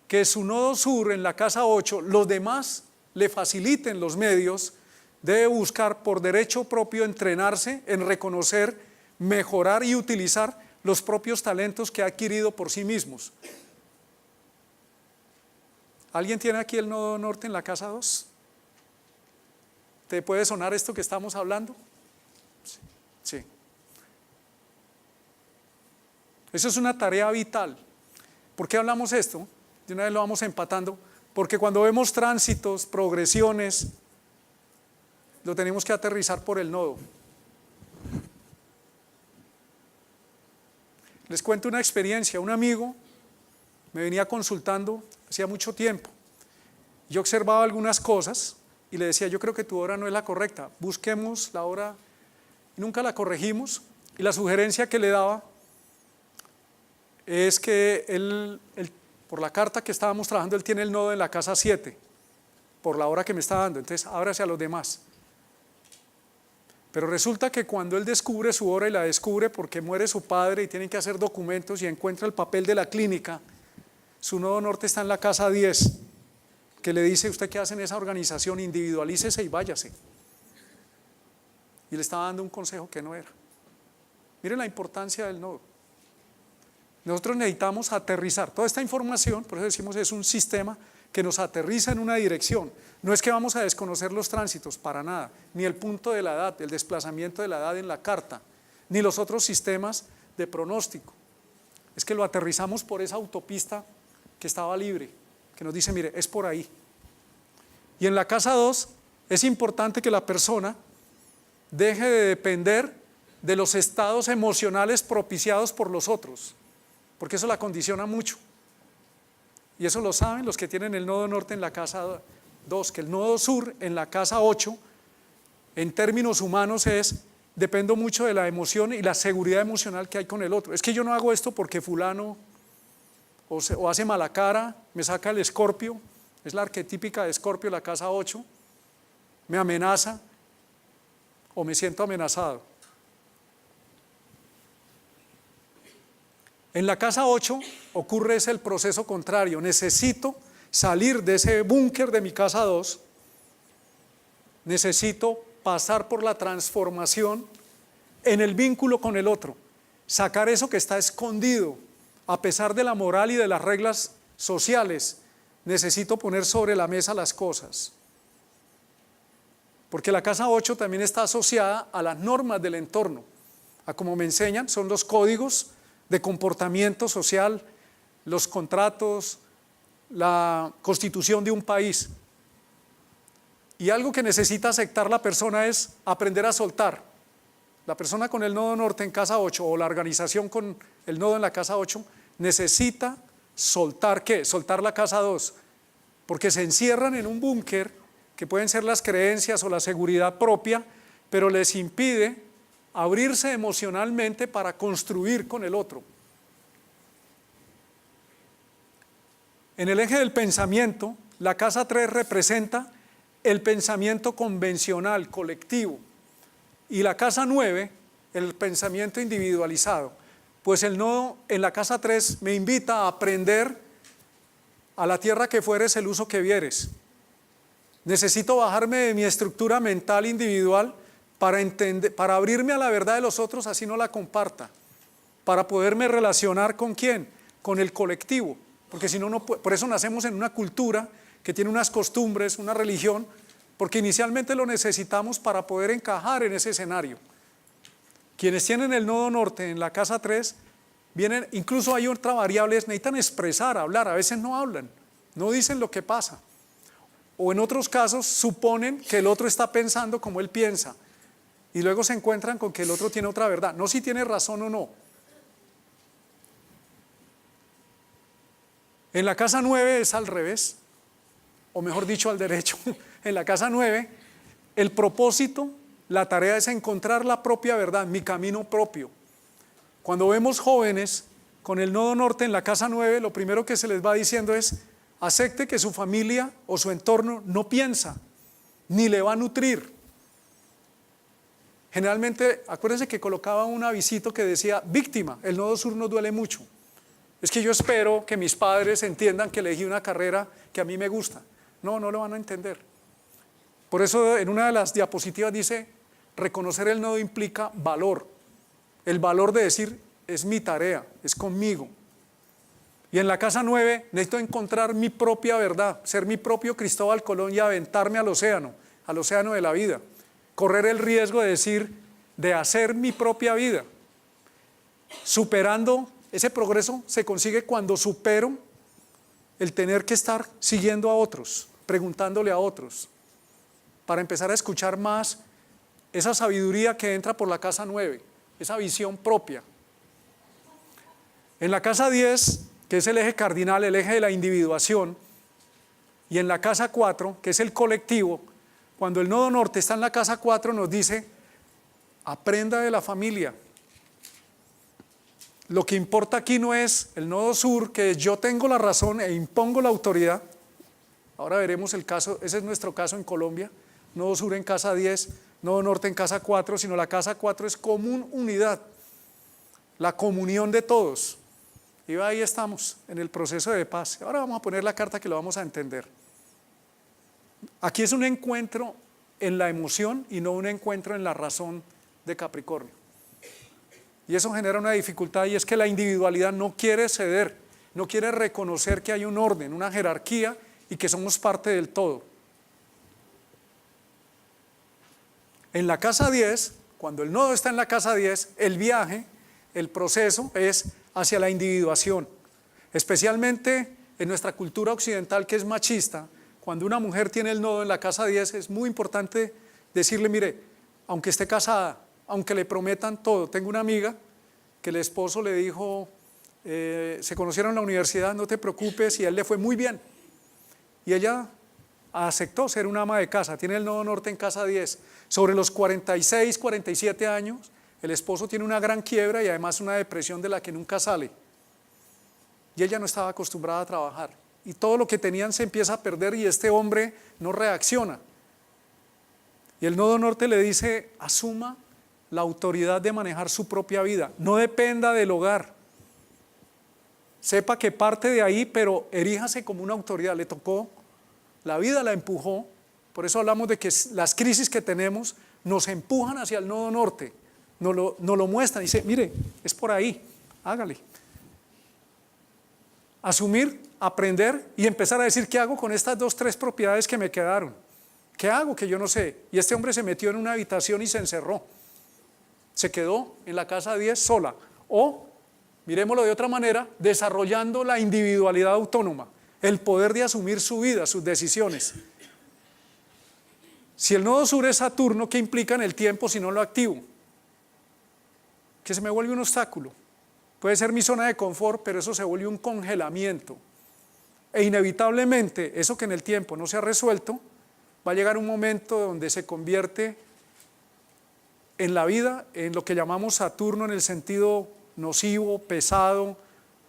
que su nodo sur en la casa 8 los demás le faciliten los medios, debe buscar por derecho propio entrenarse en reconocer, mejorar y utilizar los propios talentos que ha adquirido por sí mismos. ¿Alguien tiene aquí el nodo norte en la casa 2? ¿Te puede sonar esto que estamos hablando? Sí. Eso es una tarea vital. ¿Por qué hablamos esto? De una vez lo vamos empatando. Porque cuando vemos tránsitos, progresiones, lo tenemos que aterrizar por el nodo. Les cuento una experiencia. Un amigo me venía consultando hacía mucho tiempo. Yo observaba algunas cosas y le decía, yo creo que tu hora no es la correcta, busquemos la hora. Y nunca la corregimos. Y la sugerencia que le daba es que él, por la carta que estábamos trabajando, él tiene el nodo en la casa 7, por la hora que me está dando, entonces ábrase a los demás. Pero resulta que cuando él descubre su hora y la descubre porque muere su padre y tienen que hacer documentos y encuentra el papel de la clínica, su nodo norte está en la casa 10, que le dice, usted qué hace en esa organización, individualícese y váyase. Y le estaba dando un consejo que no era. Miren la importancia del nodo. Nosotros necesitamos aterrizar toda esta información, por eso decimos es un sistema que nos aterriza en una dirección. No es que vamos a desconocer los tránsitos, para nada, ni el punto de la edad, el desplazamiento de la edad en la carta, ni los otros sistemas de pronóstico. Es que lo aterrizamos por esa autopista que estaba libre, que nos dice, mire, es por ahí. Y en la casa 2 es importante que la persona deje de depender de los estados emocionales propiciados por los otros, porque eso la condiciona mucho. Y eso lo saben los que tienen el nodo norte en la casa 2, que el nodo sur en la casa 8, en términos humanos dependo mucho de la emoción y la seguridad emocional que hay con el otro. Es que yo no hago esto porque fulano o hace mala cara, me saca el escorpio, es la arquetípica de escorpio, la casa 8, me amenaza o me siento amenazado. En la casa 8 ocurre el proceso contrario, necesito salir de ese búnker de mi casa 2, necesito pasar por la transformación en el vínculo con el otro, sacar eso que está escondido, a pesar de la moral y de las reglas sociales, necesito poner sobre la mesa las cosas. Porque la casa 8 también está asociada a las normas del entorno, a como me enseñan, son los códigos de comportamiento social, los contratos, la constitución de un país. Y algo que necesita aceptar la persona es aprender a soltar. La persona con el nodo norte en casa 8 o la organización con el nodo en la casa 8 necesita soltar, ¿qué? Soltar la casa 2, porque se encierran en un búnker que pueden ser las creencias o la seguridad propia, pero les impide abrirse emocionalmente para construir con el otro. En el eje del pensamiento, la casa 3 representa el pensamiento convencional, colectivo, y la casa 9, el pensamiento individualizado. Pues el nodo en la casa 3 me invita a aprender a la tierra que fueres el uso que vieres. Necesito bajarme de mi estructura mental individual para abrirme a la verdad de los otros, así no la comparta, para poderme relacionar con ¿quién? Con el colectivo, porque si no, por eso nacemos en una cultura que tiene unas costumbres, una religión, porque inicialmente lo necesitamos para poder encajar en ese escenario. Quienes tienen el nodo norte en la casa 3, incluso hay otra variable, necesitan expresar, hablar, a veces no hablan, no dicen lo que pasa, o en otros casos suponen que el otro está pensando como él piensa, y luego se encuentran con que el otro tiene otra verdad, no si tiene razón o no. En la casa 9 es al revés, o mejor dicho al derecho. En la casa 9 el propósito, la tarea es encontrar la propia verdad, mi camino propio. Cuando vemos jóvenes con el nodo norte en la casa 9, lo primero que se les va diciendo es acepte que su familia o su entorno no piensa, ni le va a nutrir. Generalmente, acuérdense que colocaba un avisito que decía víctima, el nodo sur nos duele mucho. Es que yo espero que mis padres entiendan que elegí una carrera que a mí me gusta. No, no lo van a entender. Por eso en una de las diapositivas dice, reconocer el nodo implica valor. El valor de decir, es mi tarea, es conmigo. Y en la casa 9 necesito encontrar mi propia verdad, ser mi propio Cristóbal Colón y aventarme al océano. al océano de la vida. Correr el riesgo de decir, de hacer mi propia vida. Superando, ese progreso se consigue cuando supero el tener que estar siguiendo a otros, preguntándole a otros, para empezar a escuchar más esa sabiduría que entra por la casa 9, esa visión propia. En la casa 10, que es el eje cardinal, el eje de la individuación, y en la casa 4, que es el colectivo, cuando el nodo norte está en la casa 4, nos dice, aprenda de la familia. Lo que importa aquí no es el nodo sur, que es yo tengo la razón e impongo la autoridad. Ahora veremos el caso, ese es nuestro caso en Colombia, nodo sur en casa 10, nodo norte en casa 4, sino la casa 4 es común unidad, la comunión de todos. Y ahí estamos, en el proceso de paz. Ahora vamos a poner la carta que lo vamos a entender. Aquí es un encuentro en la emoción y no un encuentro en la razón de Capricornio. Y eso genera una dificultad, y es que la individualidad no quiere ceder, no quiere reconocer que hay un orden, una jerarquía y que somos parte del todo. En la casa 10, cuando el nodo está en la casa 10, el viaje, el proceso es hacia la individuación. Especialmente en nuestra cultura occidental, que es machista, cuando una mujer tiene el nodo en la casa 10, es muy importante decirle, mire, aunque esté casada, aunque le prometan todo. Tengo una amiga que el esposo le dijo, se conocieron en la universidad, no te preocupes, y a él le fue muy bien. Y ella aceptó ser una ama de casa, tiene el nodo norte en casa 10. Sobre los 46, 47 años, el esposo tiene una gran quiebra y además una depresión de la que nunca sale. Y ella no estaba acostumbrada a trabajar. Y todo lo que tenían se empieza a perder y este hombre no reacciona. Y el nodo norte le dice, asuma la autoridad de manejar su propia vida, no dependa del hogar. Sepa que parte de ahí, pero eríjase como una autoridad. Le tocó, la vida la empujó, por eso hablamos de que las crisis que tenemos nos empujan hacia el nodo norte, nos lo muestran y dice, mire, es por ahí, hágale. Asumir, aprender y empezar a decir, ¿qué hago con estas 2, 3 propiedades que me quedaron? ¿Qué hago que yo no sé? Y este hombre se metió en una habitación y se encerró. Se quedó en la casa 10 sola. O, miremoslo de otra manera, desarrollando la individualidad autónoma, el poder de asumir su vida, sus decisiones. Si el nodo sur es Saturno, ¿qué implica en el tiempo si no lo activo? Que se me vuelve un obstáculo. Puede ser mi zona de confort, pero eso se vuelve un congelamiento. E inevitablemente, eso que en el tiempo no se ha resuelto, va a llegar un momento donde se convierte en la vida, en lo que llamamos Saturno en el sentido nocivo, pesado,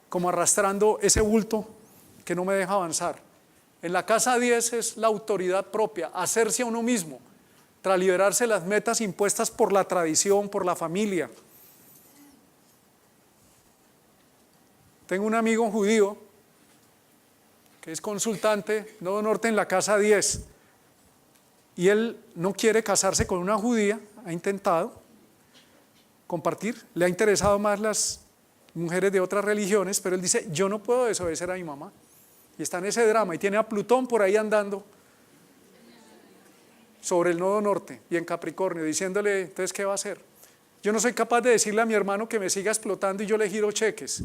como arrastrando ese bulto que no me deja avanzar. En la casa 10 es la autoridad propia, hacerse a uno mismo, tras liberarse de las metas impuestas por la tradición, por la familia. Tengo un amigo judío que es consultante, nodo norte en la casa 10, y él no quiere casarse con una judía, ha intentado compartir, le ha interesado más las mujeres de otras religiones, pero él dice, yo no puedo desobedecer a mi mamá, y está en ese drama, y tiene a Plutón por ahí andando sobre el nodo norte y en Capricornio, diciéndole, entonces, ¿qué va a hacer? Yo no soy capaz de decirle a mi hermano que me siga explotando y yo le giro cheques.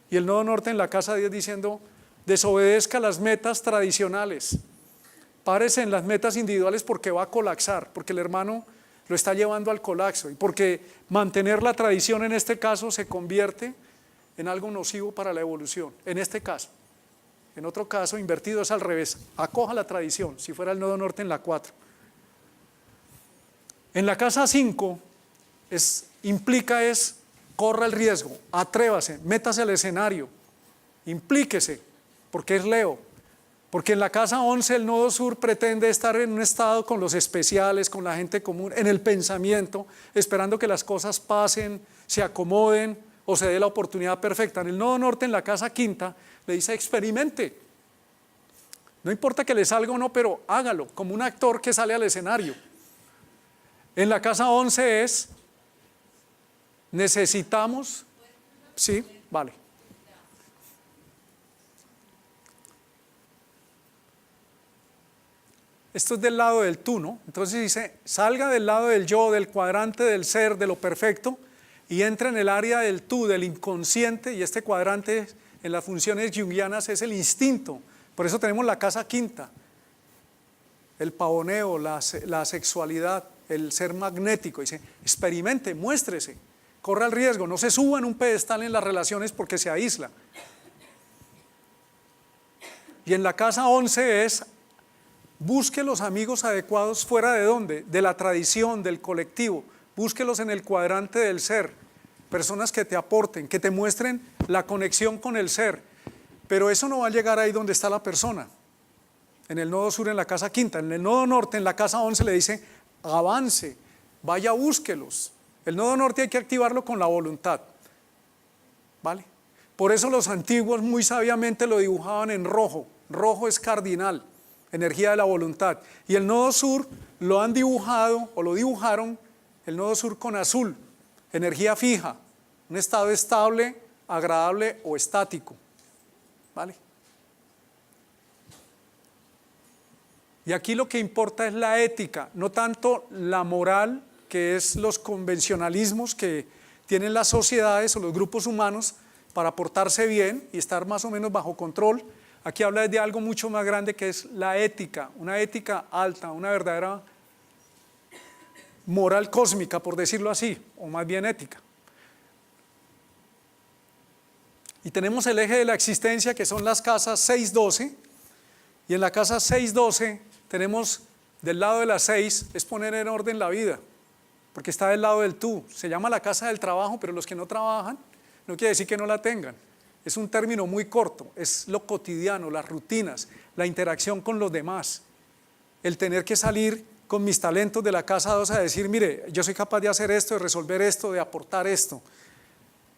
Y el nodo norte en la casa 10 diciendo, desobedezca las metas tradicionales, párese en las metas individuales porque va a colapsar, porque el hermano lo está llevando al colapso y porque mantener la tradición en este caso se convierte en algo nocivo para la evolución, en este caso. En otro caso, invertido es al revés, acoja la tradición, si fuera el nodo norte en la 4. En la casa 5 implica corra el riesgo, atrévase, métase al escenario, implíquese, porque es Leo. Porque en la casa 11 el nodo sur pretende estar en un estado con los especiales, con la gente común, en el pensamiento, esperando que las cosas pasen, se acomoden o se dé la oportunidad perfecta. En el nodo norte, en la casa quinta, le dice experimente. No importa que le salga o no, pero hágalo, como un actor que sale al escenario. En la casa 11 necesitamos, sí, vale. esto es del lado del tú, ¿no? Entonces dice, salga del lado del yo, del cuadrante del ser, de lo perfecto, y entra en el área del tú, del inconsciente, y este cuadrante en las funciones junguianas es el instinto. Por eso tenemos la casa quinta, el pavoneo, la sexualidad, el ser magnético. Dice, experimente, muéstrese, corra el riesgo, no se suba en un pedestal en las relaciones porque se aísla. Y en la casa 11 es, busque los amigos adecuados fuera de dónde, de la tradición, del colectivo, búsquelos en el cuadrante del ser, personas que te aporten, que te muestren la conexión con el ser, pero eso no va a llegar ahí donde está la persona. En el nodo sur, en la casa quinta, en el nodo norte, en la casa 11 le dice, avance, vaya, búsquelos. El nodo norte hay que activarlo con la voluntad, ¿vale? Por eso los antiguos muy sabiamente lo dibujaban en rojo. Rojo es cardinal, energía de la voluntad. Y el nodo sur lo han dibujado o lo dibujaron, el nodo sur con azul, energía fija, un estado estable, agradable o estático, ¿vale? Y aquí lo que importa es la ética, no tanto la moral, que es los convencionalismos que tienen las sociedades o los grupos humanos para portarse bien y estar más o menos bajo control. Aquí habla de algo mucho más grande que es la ética, una ética alta, una verdadera moral cósmica, por decirlo así, o más bien ética. Y tenemos el eje de la existencia, que son las casas 6-12, y en la casa 6-12 tenemos del lado de las 6, es poner en orden la vida, porque está del lado del tú. Se llama la casa del trabajo, pero los que no trabajan no quiere decir que no la tengan. Es un término muy corto, es lo cotidiano, las rutinas, la interacción con los demás, el tener que salir con mis talentos de la casa 2 a decir, mire, yo soy capaz de hacer esto, de resolver esto, de aportar esto.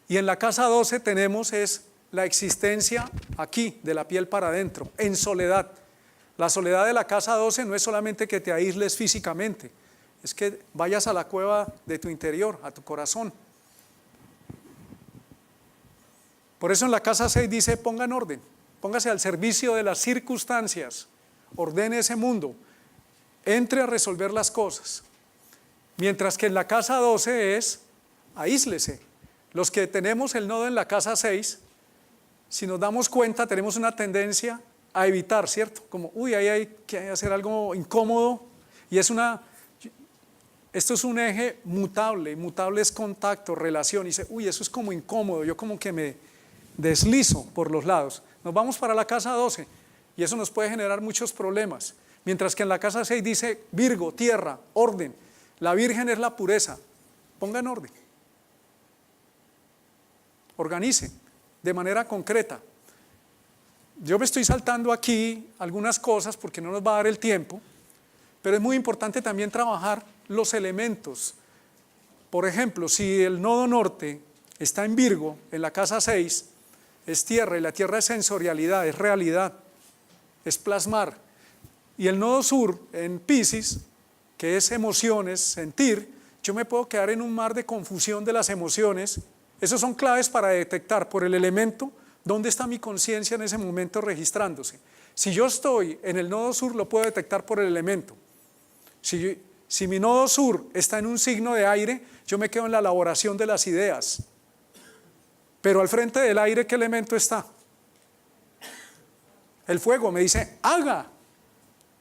Y en la casa 12 tenemos es la existencia aquí, de la piel para adentro, en soledad. La soledad de la casa 12 no es solamente que te aísles físicamente, es que vayas a la cueva de tu interior, a tu corazón. Por eso en la casa 6 dice, ponga en orden, póngase al servicio de las circunstancias, ordene ese mundo, entre a resolver las cosas. Mientras que en la casa 12 es, aíslese. Los que tenemos el nodo en la casa 6, si nos damos cuenta, tenemos una tendencia a evitar, ¿cierto? Como, uy, ahí hay que hacer algo incómodo, y esto es un eje mutable, mutable es contacto, relación, y dice, uy, eso es como incómodo, yo como que me deslizo por los lados. Nos vamos para la casa 12 y eso nos puede generar muchos problemas. Mientras que en la casa 6 dice Virgo, tierra, orden. La Virgen es la pureza. Ponga en orden. Organice de manera concreta. Yo me estoy saltando aquí algunas cosas porque no nos va a dar el tiempo, pero es muy importante también trabajar los elementos. Por ejemplo, si el nodo norte está en Virgo, en la casa 6, es tierra, y la tierra es sensorialidad, es realidad, es plasmar. Y el nodo sur en Piscis, que es emociones, sentir, yo me puedo quedar en un mar de confusión de las emociones. Esos son claves para detectar por el elemento dónde está mi conciencia en ese momento registrándose. Si yo estoy en el nodo sur, lo puedo detectar por el elemento. Si mi nodo sur está en un signo de aire, yo me quedo en la elaboración de las ideas. Pero al frente del aire, ¿qué elemento está? El fuego me dice, haga,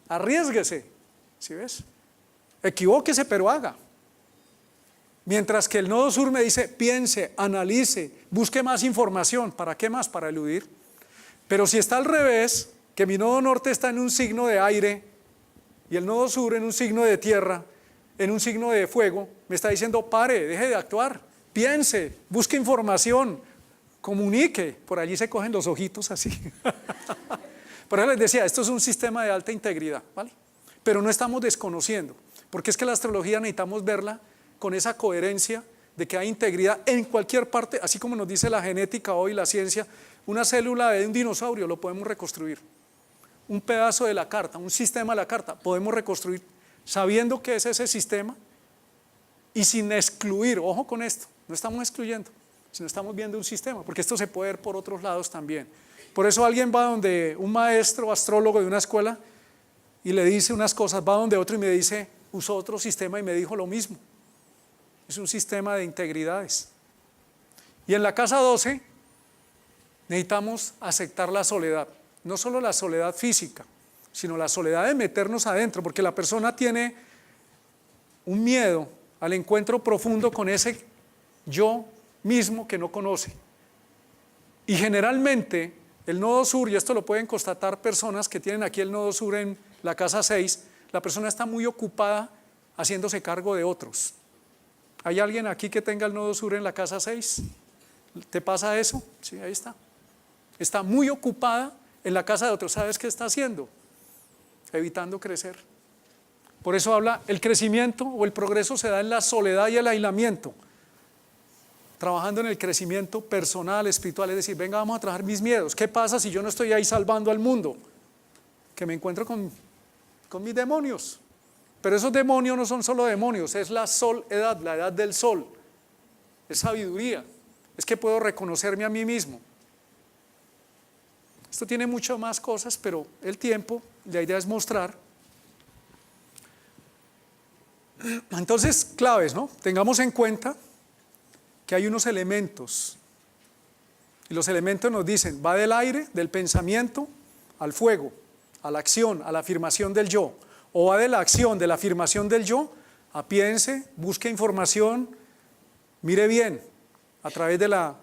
arriésguese, ¿sí ves? Equivóquese, pero haga. Mientras que el nodo sur me dice, piense, analice, busque más información. ¿Para qué más? Para eludir. Pero si está al revés, que mi nodo norte está en un signo de aire y el nodo sur en un signo de tierra, en un signo de fuego, me está diciendo, pare, deje de actuar, piense, busque información, comunique. Por allí se cogen los ojitos así. Por eso les decía, esto es un sistema de alta integridad, ¿vale? Pero no estamos desconociendo, porque es que la astrología necesitamos verla con esa coherencia de que hay integridad en cualquier parte, así como nos dice la genética hoy, la ciencia. Una célula de un dinosaurio lo podemos reconstruir, un pedazo de la carta, un sistema de la carta, podemos reconstruir sabiendo qué es ese sistema y sin excluir. Ojo con esto, no estamos excluyendo, sino estamos viendo un sistema, porque esto se puede ver por otros lados también. Por eso alguien va donde un maestro astrólogo de una escuela y le dice unas cosas, va donde otro y me dice, usó otro sistema y me dijo lo mismo. Es un sistema de integridades. Y en la casa 12 necesitamos aceptar la soledad, no solo la soledad física, sino la soledad de meternos adentro, porque la persona tiene un miedo al encuentro profundo con ese yo mismo que no conoce. Y generalmente el nodo sur, y esto lo pueden constatar personas que tienen aquí el nodo sur en la casa 6, la persona está muy ocupada haciéndose cargo de otros. ¿Hay alguien aquí que tenga el nodo sur en la casa 6? ¿Te pasa eso? Sí, ahí está. Está muy ocupada en la casa de otros. ¿Sabes qué está haciendo? Evitando crecer. Por eso habla, el crecimiento o el progreso se da en la soledad y el aislamiento. Trabajando en el crecimiento personal, espiritual, es decir, venga, vamos a trabajar mis miedos. ¿Qué pasa si yo no estoy ahí salvando al mundo? Que me encuentro con mis demonios. Pero esos demonios no son solo demonios, es la soledad, la edad del sol. Es sabiduría, es que puedo reconocerme a mí mismo. Esto tiene muchas más cosas, pero el tiempo, la idea es mostrar. Entonces, claves, ¿no? Tengamos en cuenta que hay unos elementos, y los elementos nos dicen, va del aire, del pensamiento, al fuego, a la acción, a la afirmación del yo, o va de la acción, de la afirmación del yo, a piense, busque información, mire bien, a través de la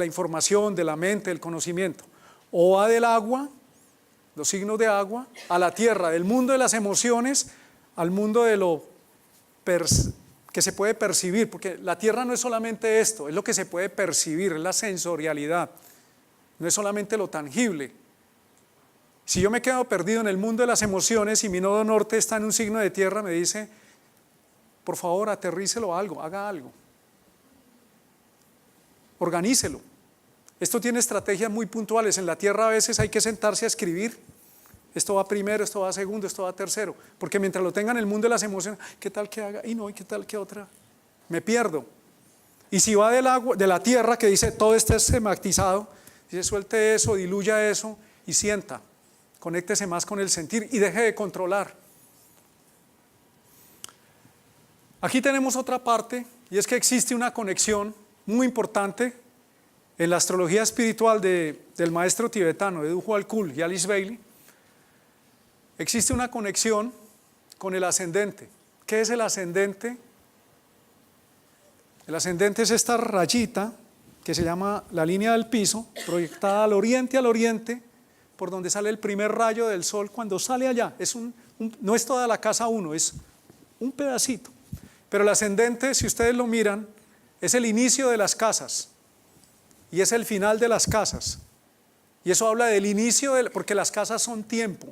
información, de la mente, del conocimiento, o va del agua, los signos de agua, a la tierra, del mundo de las emociones, al mundo de lo que se puede percibir, porque la tierra no es solamente esto, es lo que se puede percibir, es la sensorialidad, no es solamente lo tangible. Si yo me quedo perdido en el mundo de las emociones y mi nodo norte está en un signo de tierra, me dice, por favor, aterrícelo a algo, haga algo, organícelo. Esto tiene estrategias muy puntuales. En la tierra a veces hay que sentarse a escribir. Esto va primero, esto va segundo, esto va tercero. Porque mientras lo tenga en el mundo de las emociones, ¿qué tal que haga? Y no, ¿y qué tal que otra? Me pierdo. Y si va del agua, de la tierra, que dice todo está esquematizado, dice suelte eso, diluya eso y sienta. Conéctese más con el sentir y deje de controlar. Aquí tenemos otra parte, y es que existe una conexión muy importante en la astrología espiritual del maestro tibetano Edu Hualkul y Alice Bailey. Existe una conexión con el ascendente. ¿Qué es el ascendente? El ascendente es esta rayita que se llama la línea del piso, proyectada al oriente, por donde sale el primer rayo del sol cuando sale allá. No es toda la casa 1, es un pedacito. Pero el ascendente, si ustedes lo miran, es el inicio de las casas y es el final de las casas. Y eso habla del inicio, porque las casas son tiempo.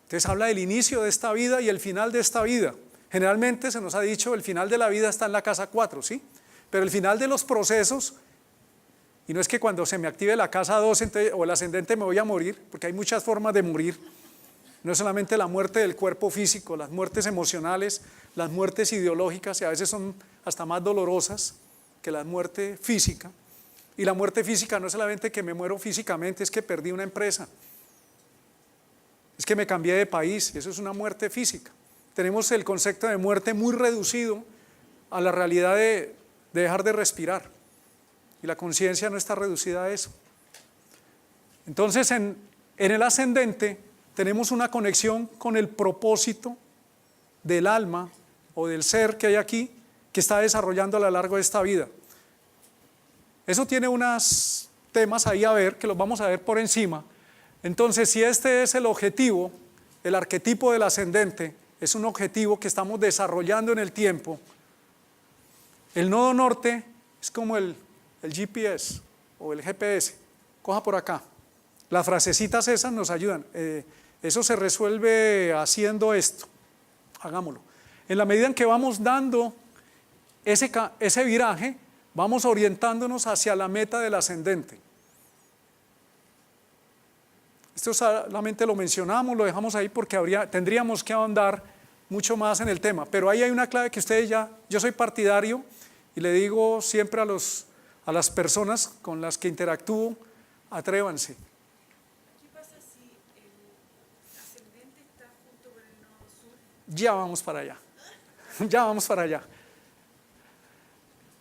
Entonces habla del inicio de esta vida y el final de esta vida. Generalmente se nos ha dicho el final de la vida está en la casa 4, ¿sí? Pero el final de los procesos, y no es que cuando se me active la casa 2 o el ascendente me voy a morir, porque hay muchas formas de morir. No es solamente la muerte del cuerpo físico, las muertes emocionales, las muertes ideológicas, y a veces son hasta más dolorosas que la muerte física. Y la muerte física no es solamente que me muero físicamente, es que perdí una empresa. Es que me cambié de país, y eso es una muerte física. Tenemos el concepto de muerte muy reducido a la realidad de dejar de respirar, y la conciencia no está reducida a eso. Entonces en el ascendente tenemos una conexión con el propósito del alma o del ser que hay aquí, que está desarrollando a lo largo de esta vida. Eso tiene unos temas ahí a ver, que los vamos a ver por encima. Entonces, si este es el objetivo, el arquetipo del ascendente es un objetivo que estamos desarrollando en el tiempo. El nodo norte es como el GPS o el GPS. Coja por acá. Las frasecitas esas nos ayudan. Eso se resuelve haciendo esto. Hagámoslo. En la medida en que vamos dando ese viraje, vamos orientándonos hacia la meta del ascendente. Esto solamente lo mencionamos, lo dejamos ahí porque tendríamos que ahondar mucho más en el tema, pero ahí hay una clave que ustedes yo soy partidario y le digo siempre a las personas con las que interactúo, atrévanse. ¿Qué pasa si el ascendente Ya vamos para allá. Ya vamos para allá.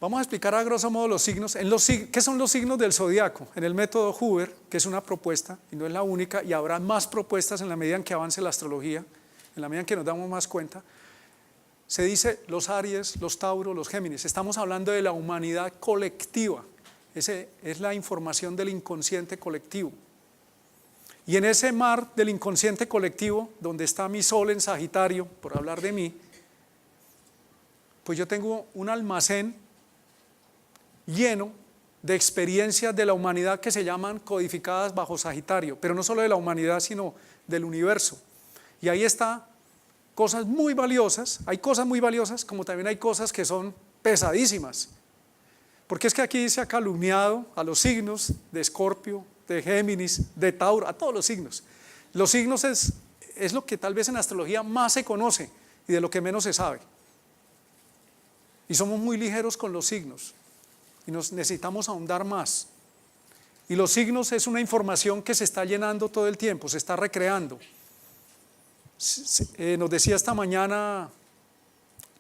Vamos a explicar a grosso modo los signos. ¿Qué son los signos del zodiaco? En el método Huber, que es una propuesta y no es la única, y habrá más propuestas en la medida en que avance la astrología, en la medida en que nos damos más cuenta, se dice los Aries, los Tauro, los Géminis. Estamos hablando de la humanidad colectiva. Esa es la información del inconsciente colectivo. Y en ese mar del inconsciente colectivo, donde está mi sol en Sagitario, por hablar de mí, pues yo tengo un almacén lleno de experiencias de la humanidad que se llaman codificadas bajo Sagitario, pero no solo de la humanidad, sino del universo. Y ahí está cosas muy valiosas, hay cosas muy valiosas, como también hay cosas que son pesadísimas. Porque es que aquí se ha calumniado a los signos de Escorpio, de Géminis, de Tauro, a todos los signos. Los signos es lo que tal vez en astrología más se conoce y de lo que menos se sabe. Y somos muy ligeros con los signos y nos necesitamos ahondar más. Y los signos es una información que se está llenando todo el tiempo, se está recreando. Nos decía esta mañana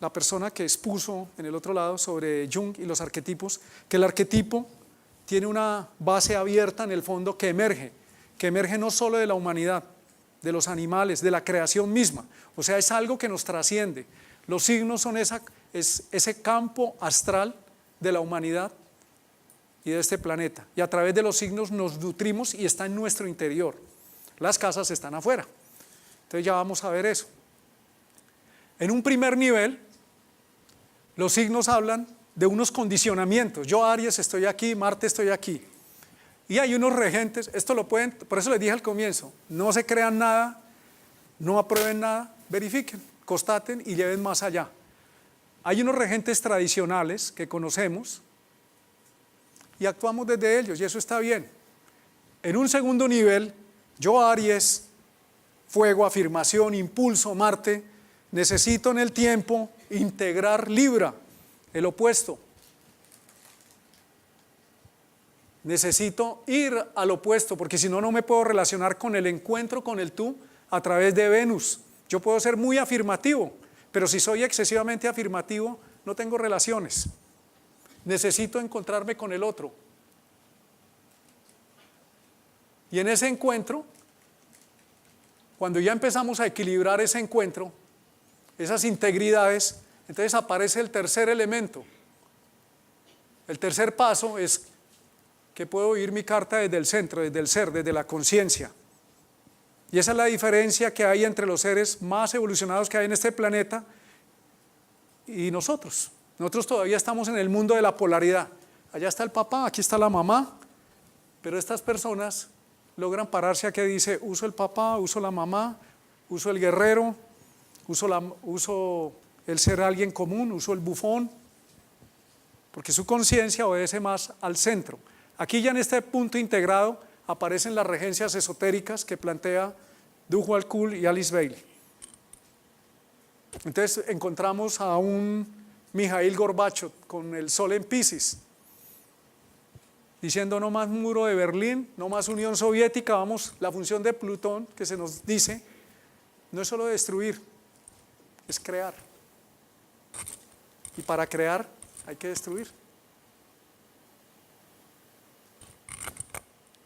la persona que expuso en el otro lado sobre Jung y los arquetipos, que el arquetipo tiene una base abierta en el fondo que emerge no solo de la humanidad, de los animales, de la creación misma, o sea, es algo que nos trasciende. Los signos son ese campo astral de la humanidad y de este planeta, y a través de los signos nos nutrimos y está en nuestro interior. Las casas están afuera, entonces ya vamos a ver eso. En un primer nivel, los signos hablan de unos condicionamientos. Yo, Aries, estoy aquí, Marte, estoy aquí. Y hay unos regentes, esto lo pueden, por eso les dije al comienzo, no se crean nada, no aprueben nada, verifiquen, constaten y lleven más allá. Hay unos regentes tradicionales que conocemos y actuamos desde ellos y eso está bien. En un segundo nivel, yo, Aries, fuego, afirmación, impulso, Marte, necesito en el tiempo integrar Libra, el opuesto. Necesito ir al opuesto, porque si no, no me puedo relacionar con el encuentro con el tú a través de Venus. Yo puedo ser muy afirmativo, pero si soy excesivamente afirmativo, no tengo relaciones. Necesito encontrarme con el otro. Y en ese encuentro, cuando ya empezamos a equilibrar ese encuentro, esas integridades, entonces aparece el tercer elemento. El tercer paso es que puedo oír mi carta desde el centro, desde el ser, desde la conciencia. Y esa es la diferencia que hay entre los seres más evolucionados que hay en este planeta y nosotros. Nosotros todavía estamos en el mundo de la polaridad. Allá está el papá, aquí está la mamá, pero estas personas logran pararse a que dice, uso el papá, uso la mamá, uso el guerrero, uso el ser alguien común, uso el bufón, porque su conciencia obedece más al centro. Aquí ya en este punto integrado aparecen las regencias esotéricas que plantea Dujo Al-Kul y Alice Bailey. Entonces encontramos a un Mijail Gorbachov con el sol en Piscis, diciendo no más muro de Berlín, no más Unión Soviética, vamos, la función de Plutón que se nos dice, no es solo destruir, es crear. Y para crear hay que destruir.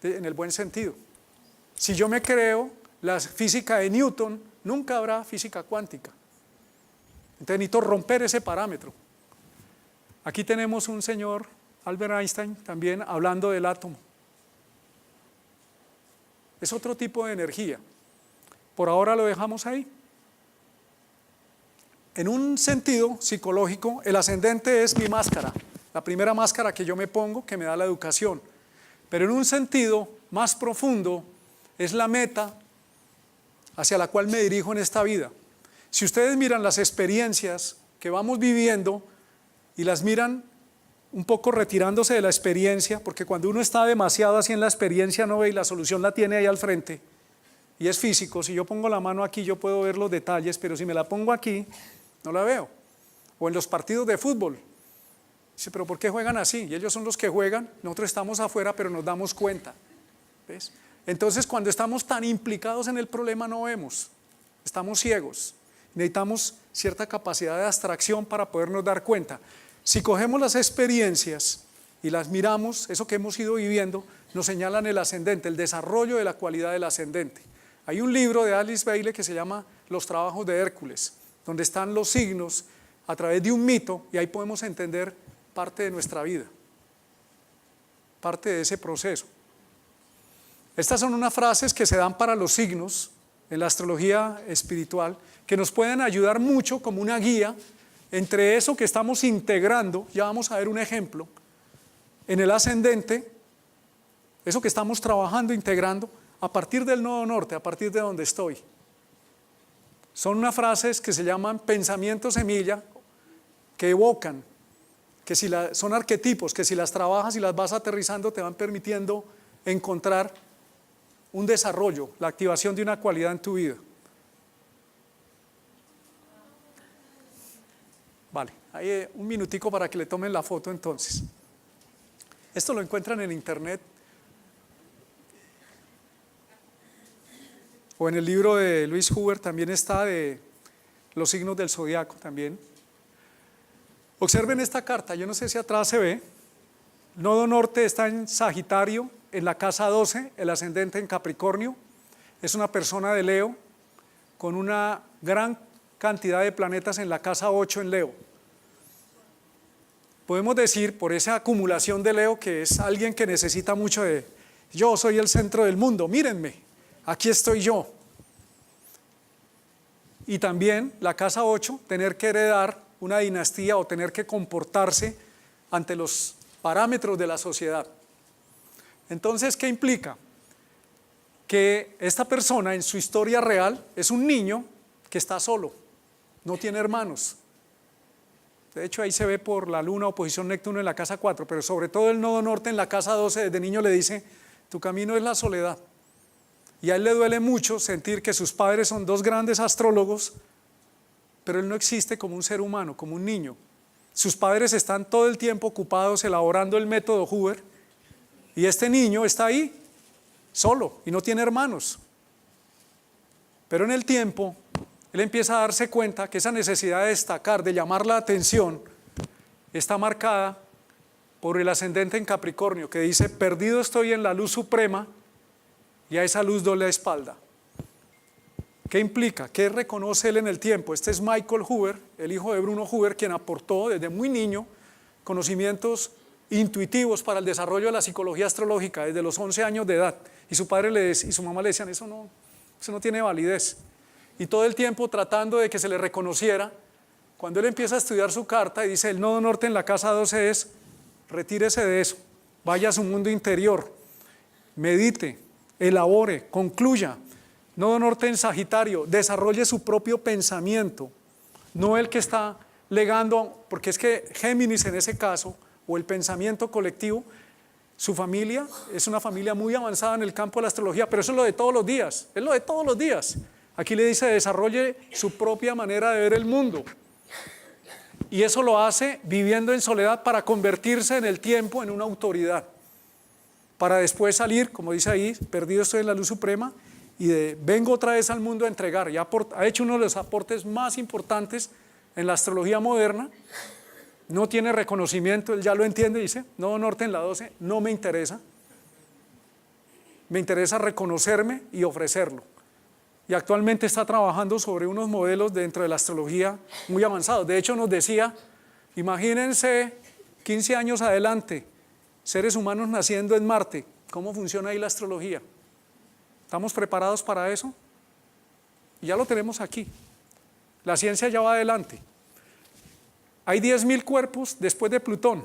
En el buen sentido. Si yo me creo la física de Newton, nunca habrá física cuántica. Entonces necesito romper ese parámetro. Aquí tenemos un señor, Albert Einstein, también hablando del átomo. Es otro tipo de energía. Por ahora lo dejamos ahí. En un sentido psicológico, el ascendente es mi máscara, la primera máscara que yo me pongo, que me da la educación. Pero en un sentido más profundo, es la meta hacia la cual me dirijo en esta vida. Si ustedes miran las experiencias que vamos viviendo y las miran un poco retirándose de la experiencia, porque cuando uno está demasiado así en la experiencia no ve y la solución la tiene ahí al frente, y es físico, si yo pongo la mano aquí yo puedo ver los detalles, pero si me la pongo aquí, no la veo. O en los partidos de fútbol, dice, pero ¿por qué juegan así? Y ellos son los que juegan, nosotros estamos afuera, pero nos damos cuenta. ¿Ves? Entonces, cuando estamos tan implicados en el problema no vemos, estamos ciegos. necesitamos cierta capacidad de abstracción para podernos dar cuenta. Si cogemos las experiencias y las miramos, eso que hemos ido viviendo, nos señalan el ascendente, el desarrollo de la cualidad del ascendente. Hay un libro de Alice Bailey que se llama Los trabajos de Hércules, donde están los signos a través de un mito, y ahí podemos entender parte de nuestra vida, parte de ese proceso. Estas son unas frases que se dan para los signos en la astrología espiritual, que nos pueden ayudar mucho como una guía entre eso que estamos integrando. Ya vamos a ver un ejemplo en el ascendente, eso que estamos trabajando, integrando a partir del nodo norte, a partir de donde estoy. Son unas frases que se llaman pensamiento semilla, que evocan, que son arquetipos, que si las trabajas y las vas aterrizando te van permitiendo encontrar un desarrollo, la activación de una cualidad en tu vida. Vale, hay un minutico para que le tomen la foto entonces. Esto lo encuentran en internet o en el libro de Louise Huber también está, de los signos del zodiaco también. Observen esta carta, yo no sé si atrás se ve. Nodo norte está en Sagitario, en la casa 12, el ascendente en Capricornio. Es una persona de Leo con una gran cantidad de planetas en la casa 8 en Leo. Podemos decir, por esa acumulación de Leo, que es alguien que necesita mucho de yo soy el centro del mundo, mírenme, aquí estoy yo. Y también la casa 8, tener que heredar una dinastía o tener que comportarse ante los parámetros de la sociedad. Entonces, ¿qué implica? Que esta persona en su historia real es un niño que está solo, no tiene hermanos. De hecho, ahí se ve por la luna oposición Neptuno en la casa 4, pero sobre todo el nodo norte en la casa 12, desde niño le dice, tu camino es la soledad. Y a él le duele mucho sentir que sus padres son dos grandes astrólogos, pero él no existe como un ser humano, como un niño. Sus padres están todo el tiempo ocupados elaborando el método Huber, y este niño está ahí, solo, y no tiene hermanos. Pero en el tiempo, él empieza a darse cuenta que esa necesidad de destacar, de llamar la atención, está marcada por el ascendente en Capricornio, que dice, perdido estoy en la luz suprema, y a esa luz doy la espalda. ¿Qué implica? ¿Qué reconoce él en el tiempo? Este es Michael Huber, el hijo de Bruno Huber, quien aportó desde muy niño conocimientos intuitivos para el desarrollo de la psicología astrológica desde los 11 años de edad. Y su padre y su mamá le decían, eso no tiene validez. Y todo el tiempo tratando de que se le reconociera. Cuando él empieza a estudiar su carta y dice, el nodo norte en la casa 12 es, retírese de eso, vaya a su mundo interior, medite, elabore, concluya. Nodo norte en Sagitario, desarrolle su propio pensamiento, no el que está legando, porque es que Géminis en ese caso, o el pensamiento colectivo, su familia es una familia muy avanzada en el campo de la astrología, pero eso es lo de todos los días, es lo de todos los días. Aquí le dice, desarrolle su propia manera de ver el mundo. Y eso lo hace viviendo en soledad para convertirse en el tiempo en una autoridad. Para después salir, como dice ahí, perdido estoy en la luz suprema, y vengo otra vez al mundo a entregar. Ya ha hecho uno de los aportes más importantes en la astrología moderna. No tiene reconocimiento, él ya lo entiende, dice, nodo norte en la 12, no me interesa. Me interesa reconocerme y ofrecerlo. Y actualmente está trabajando sobre unos modelos dentro de la astrología muy avanzados. De hecho nos decía, imagínense 15 años adelante, seres humanos naciendo en Marte, ¿cómo funciona ahí la astrología? ¿Estamos preparados para eso? Y ya lo tenemos aquí. La ciencia ya va adelante. Hay 10.000 cuerpos después de Plutón.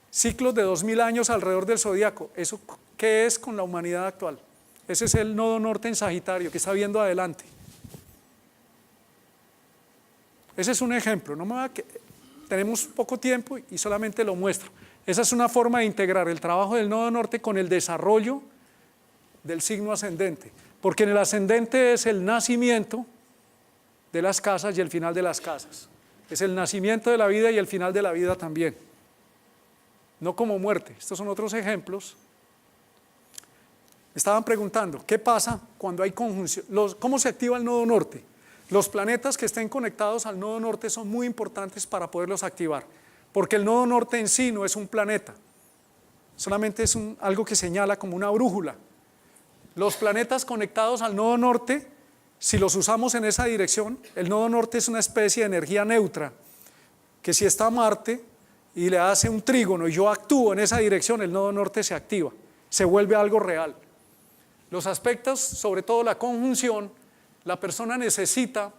Ciclos de 2.000 años alrededor del zodiaco. ¿Eso qué es con la humanidad actual? Ese es el nodo norte en Sagitario, que está viendo adelante. Ese es un ejemplo. Tenemos poco tiempo y solamente lo muestro. Esa es una forma de integrar el trabajo del nodo norte con el desarrollo del signo ascendente, porque en el ascendente es el nacimiento de las casas y el final de las casas. Es el nacimiento de la vida y el final de la vida también. No como muerte. Estos son otros ejemplos. estaban preguntando, ¿qué pasa cuando hay conjunción? ¿Cómo se activa el nodo norte? Los planetas que estén conectados al nodo norte son muy importantes para poderlos activar, porque el nodo norte en sí no es un planeta, solamente es algo que señala como una brújula. Los planetas conectados al nodo norte, si los usamos en esa dirección, el nodo norte es una especie de energía neutra, que si está Marte y le hace un trígono y yo actúo en esa dirección, el nodo norte se activa, se vuelve algo real. Los aspectos, sobre todo la conjunción, la persona necesita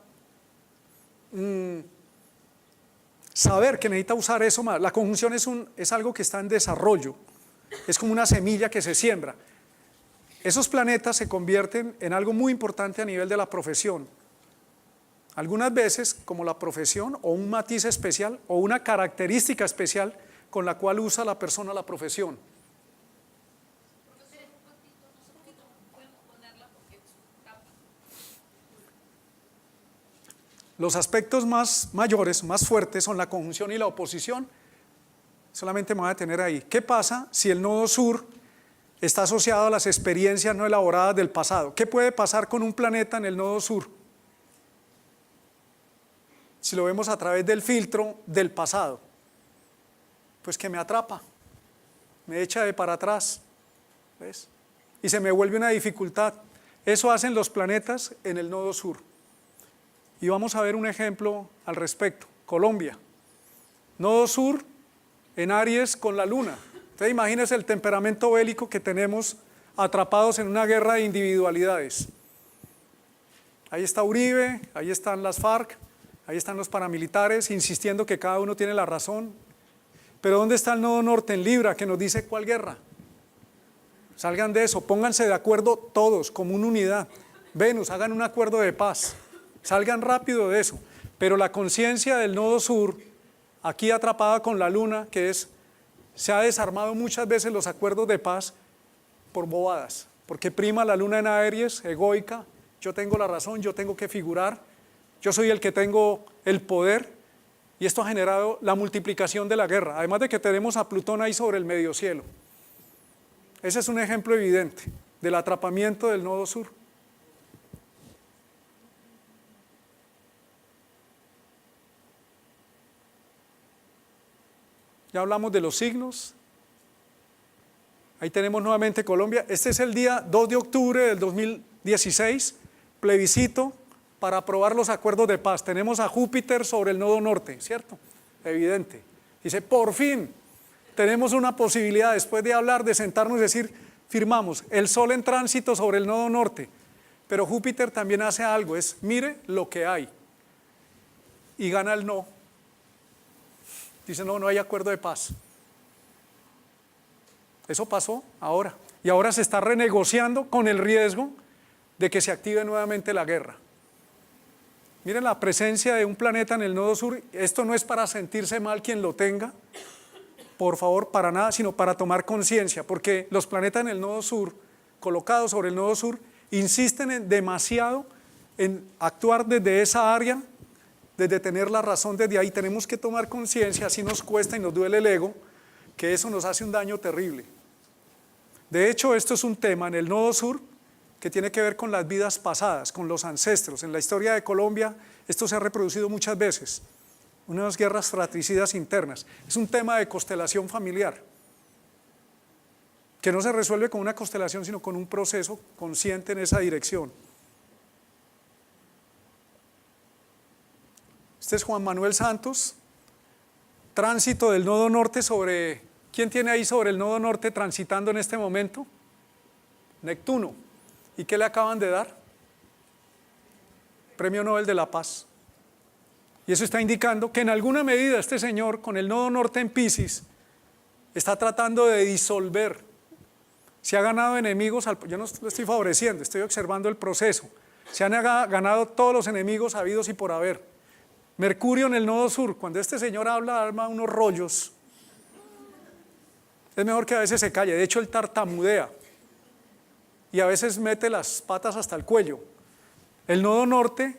saber que necesita usar eso más. La conjunción es algo que está en desarrollo, es como una semilla que se siembra. Esos planetas se convierten en algo muy importante a nivel de la profesión. Algunas veces como la profesión o un matiz especial o una característica especial con la cual usa la persona la profesión. Los aspectos más mayores, más fuertes son la conjunción y la oposición. Solamente me voy a detener ahí. ¿Qué pasa si el nodo sur está asociado a las experiencias no elaboradas del pasado? ¿Qué puede pasar con un planeta en el nodo sur? Si lo vemos a través del filtro del pasado, pues que me atrapa, me echa de para atrás, ¿ves? Y se me vuelve una dificultad. Eso hacen los planetas en el nodo sur. Y vamos a ver un ejemplo al respecto. Colombia, nodo sur en Aries con la luna. Entonces imagínense el temperamento bélico que tenemos atrapados en una guerra de individualidades. Ahí está Uribe, ahí están las FARC, ahí están los paramilitares insistiendo que cada uno tiene la razón. Pero ¿dónde está el nodo norte en Libra que nos dice cuál guerra? Salgan de eso, pónganse de acuerdo todos como una unidad. Venus, hagan un acuerdo de paz. Salgan rápido de eso, pero la conciencia del nodo sur, aquí atrapada con la luna, se ha desarmado muchas veces los acuerdos de paz por bobadas, porque prima la luna en Aries, egoica, yo tengo la razón, yo tengo que figurar, yo soy el que tengo el poder, y esto ha generado la multiplicación de la guerra, además de que tenemos a Plutón ahí sobre el medio cielo. Ese es un ejemplo evidente del atrapamiento del nodo sur. Ya hablamos de los signos. Ahí tenemos nuevamente Colombia. Este es el día 2 de octubre del 2016, plebiscito para aprobar los acuerdos de paz. Tenemos a Júpiter sobre el nodo norte, ¿cierto? Evidente. Dice, por fin tenemos una posibilidad, después de hablar, de sentarnos y decir, firmamos, el Sol en tránsito sobre el nodo norte. Pero Júpiter también hace algo, mire lo que hay. Y gana el no. Dice, no hay acuerdo de paz. Eso pasó ahora. Y ahora se está renegociando con el riesgo de que se active nuevamente la guerra. Miren la presencia de un planeta en el nodo sur. Esto no es para sentirse mal quien lo tenga, por favor, para nada, sino para tomar conciencia, porque los planetas en el nodo sur, colocados sobre el nodo sur, insisten demasiado en actuar desde esa área, desde tener la razón desde ahí. Tenemos que tomar conciencia, así nos cuesta y nos duele el ego, que eso nos hace un daño terrible. De hecho, esto es un tema en el nodo sur que tiene que ver con las vidas pasadas, con los ancestros. En la historia de Colombia esto se ha reproducido muchas veces, unas guerras fratricidas internas. Es un tema de constelación familiar, que no se resuelve con una constelación, sino con un proceso consciente en esa dirección. Este es Juan Manuel Santos, tránsito del nodo norte sobre, ¿quién tiene ahí sobre el nodo norte transitando en este momento? Neptuno. ¿Y qué le acaban de dar? Premio Nobel de la Paz. Y eso está indicando que en alguna medida este señor con el nodo norte en Piscis está tratando de disolver. Se ha ganado enemigos, yo no lo estoy favoreciendo, estoy observando el proceso. Se han ganado todos los enemigos habidos y por haber. Mercurio en el nodo sur, cuando este señor habla, arma unos rollos. Es mejor que a veces se calle, de hecho él tartamudea y a veces mete las patas hasta el cuello. El nodo norte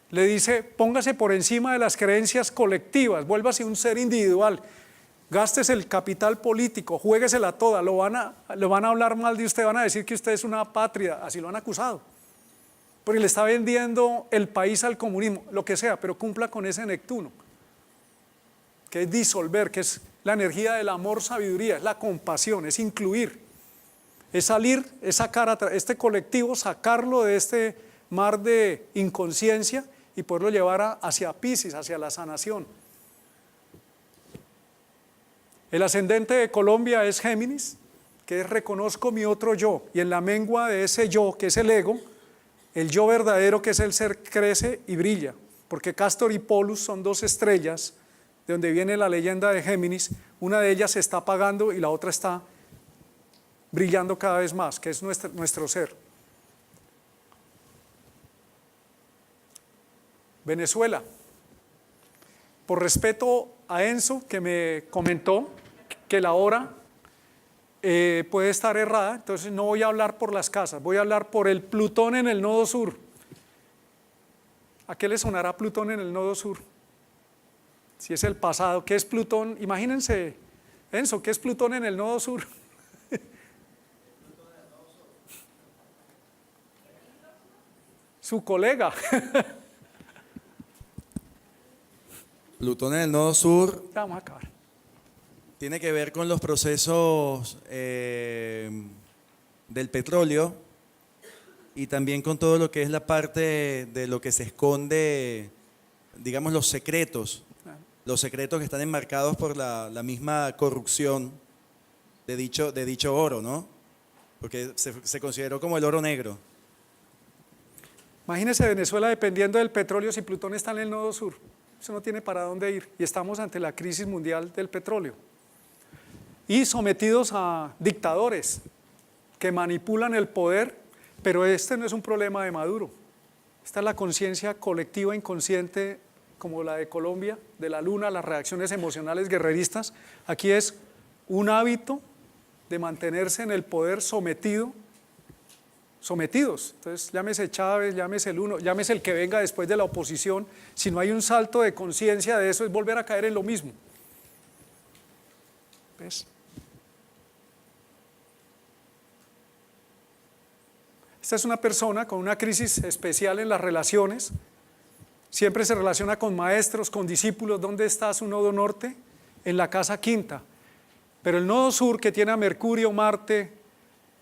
le dice, póngase por encima de las creencias colectivas, vuélvase un ser individual. gástese el capital político, juéguesela toda, lo van a hablar mal de usted, van a decir que usted es una apátrida, así lo han acusado. Porque le está vendiendo el país al comunismo, lo que sea, pero cumpla con ese Neptuno, que es disolver, que es la energía del amor, sabiduría, es la compasión, es incluir, es salir, es sacar a este colectivo, sacarlo de este mar de inconsciencia y poderlo llevar hacia Piscis, hacia la sanación. El ascendente de Colombia es Géminis, que es reconozco mi otro yo, y en la mengua de ese yo, que es el ego, el yo verdadero, que es el ser, crece y brilla, porque Castor y Polus son dos estrellas, de donde viene la leyenda de Géminis, una de ellas se está apagando y la otra está brillando cada vez más, que es nuestro ser. Venezuela. Por respeto a Enzo, que me comentó que la hora puede estar errada, entonces no voy a hablar por las casas, voy a hablar por el Plutón en el nodo sur. ¿A qué le sonará Plutón en el nodo sur? Si es el pasado, ¿qué es Plutón? Imagínense, Enzo, ¿qué es Plutón en el nodo sur? Su colega. Plutón en el nodo sur Vamos a acabar. tiene que ver con los procesos del petróleo y también con todo lo que es la parte de lo que se esconde, digamos, los secretos que están enmarcados por la misma corrupción de dicho oro, ¿no? Porque se consideró como el oro negro. Imagínense Venezuela dependiendo del petróleo si Plutón está en el nodo sur. Eso no tiene para dónde ir y estamos ante la crisis mundial del petróleo. Y sometidos a dictadores que manipulan el poder, pero este no es un problema de Maduro. Esta es la conciencia colectiva inconsciente como la de Colombia, de la luna, las reacciones emocionales guerreristas. Aquí es un hábito de mantenerse en el poder sometidos. Entonces, llámese Chávez, llámese el uno, llámese el que venga después de la oposición. Si no hay un salto de conciencia de eso, es volver a caer en lo mismo. ¿Ves? Esta es una persona con una crisis especial en las relaciones. Siempre se relaciona con maestros, con discípulos. ¿Dónde está su nodo norte? En la casa quinta. Pero el nodo sur, que tiene a Mercurio, Marte,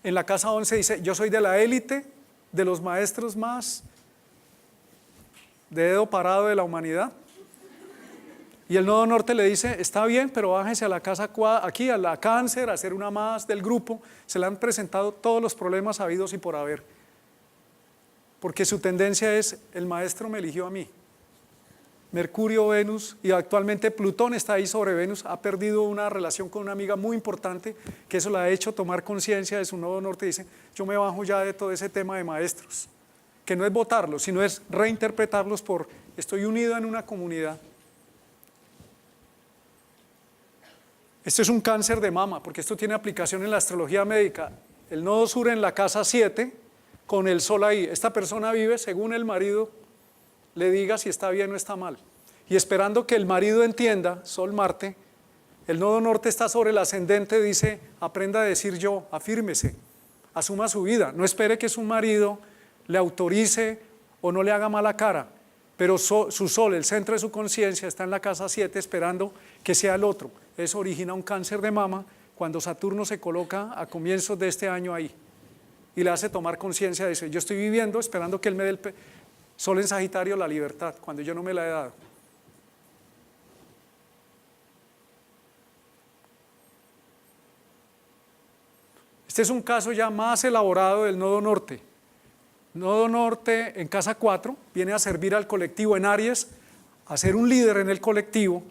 en la casa 11 dice, yo soy de la élite, de los maestros más de dedo parado de la humanidad. Y el nodo norte le dice, está bien, pero bájese a la casa aquí, a la Cáncer, a ser una más del grupo. Se le han presentado todos los problemas habidos y por haber. Porque su tendencia es, el maestro me eligió a mí. Mercurio, Venus y actualmente Plutón está ahí sobre Venus, ha perdido una relación con una amiga muy importante que eso la ha hecho tomar conciencia de su nodo norte y dice, yo me bajo ya de todo ese tema de maestros, que no es votarlos, sino es reinterpretarlos por estoy unido en una comunidad. Esto es un cáncer de mama, porque esto tiene aplicación en la astrología médica. El nodo sur en la casa 7, con el sol ahí, esta persona vive según el marido le diga si está bien o está mal. Y esperando que el marido entienda, Sol Marte, el nodo norte está sobre el ascendente, dice, aprenda a decir yo, afírmese, asuma su vida, no espere que su marido le autorice o no le haga mala cara, pero su sol, el centro de su conciencia está en la casa 7 esperando que sea el otro. Eso origina un cáncer de mama cuando Saturno se coloca a comienzos de este año ahí y le hace tomar conciencia de eso. Yo estoy viviendo esperando que él me dé el Sol en Sagitario, la libertad, cuando yo no me la he dado. Este es un caso ya más elaborado del nodo norte. Nodo norte en casa 4 viene a servir al colectivo en Aries, a ser un líder en el colectivo,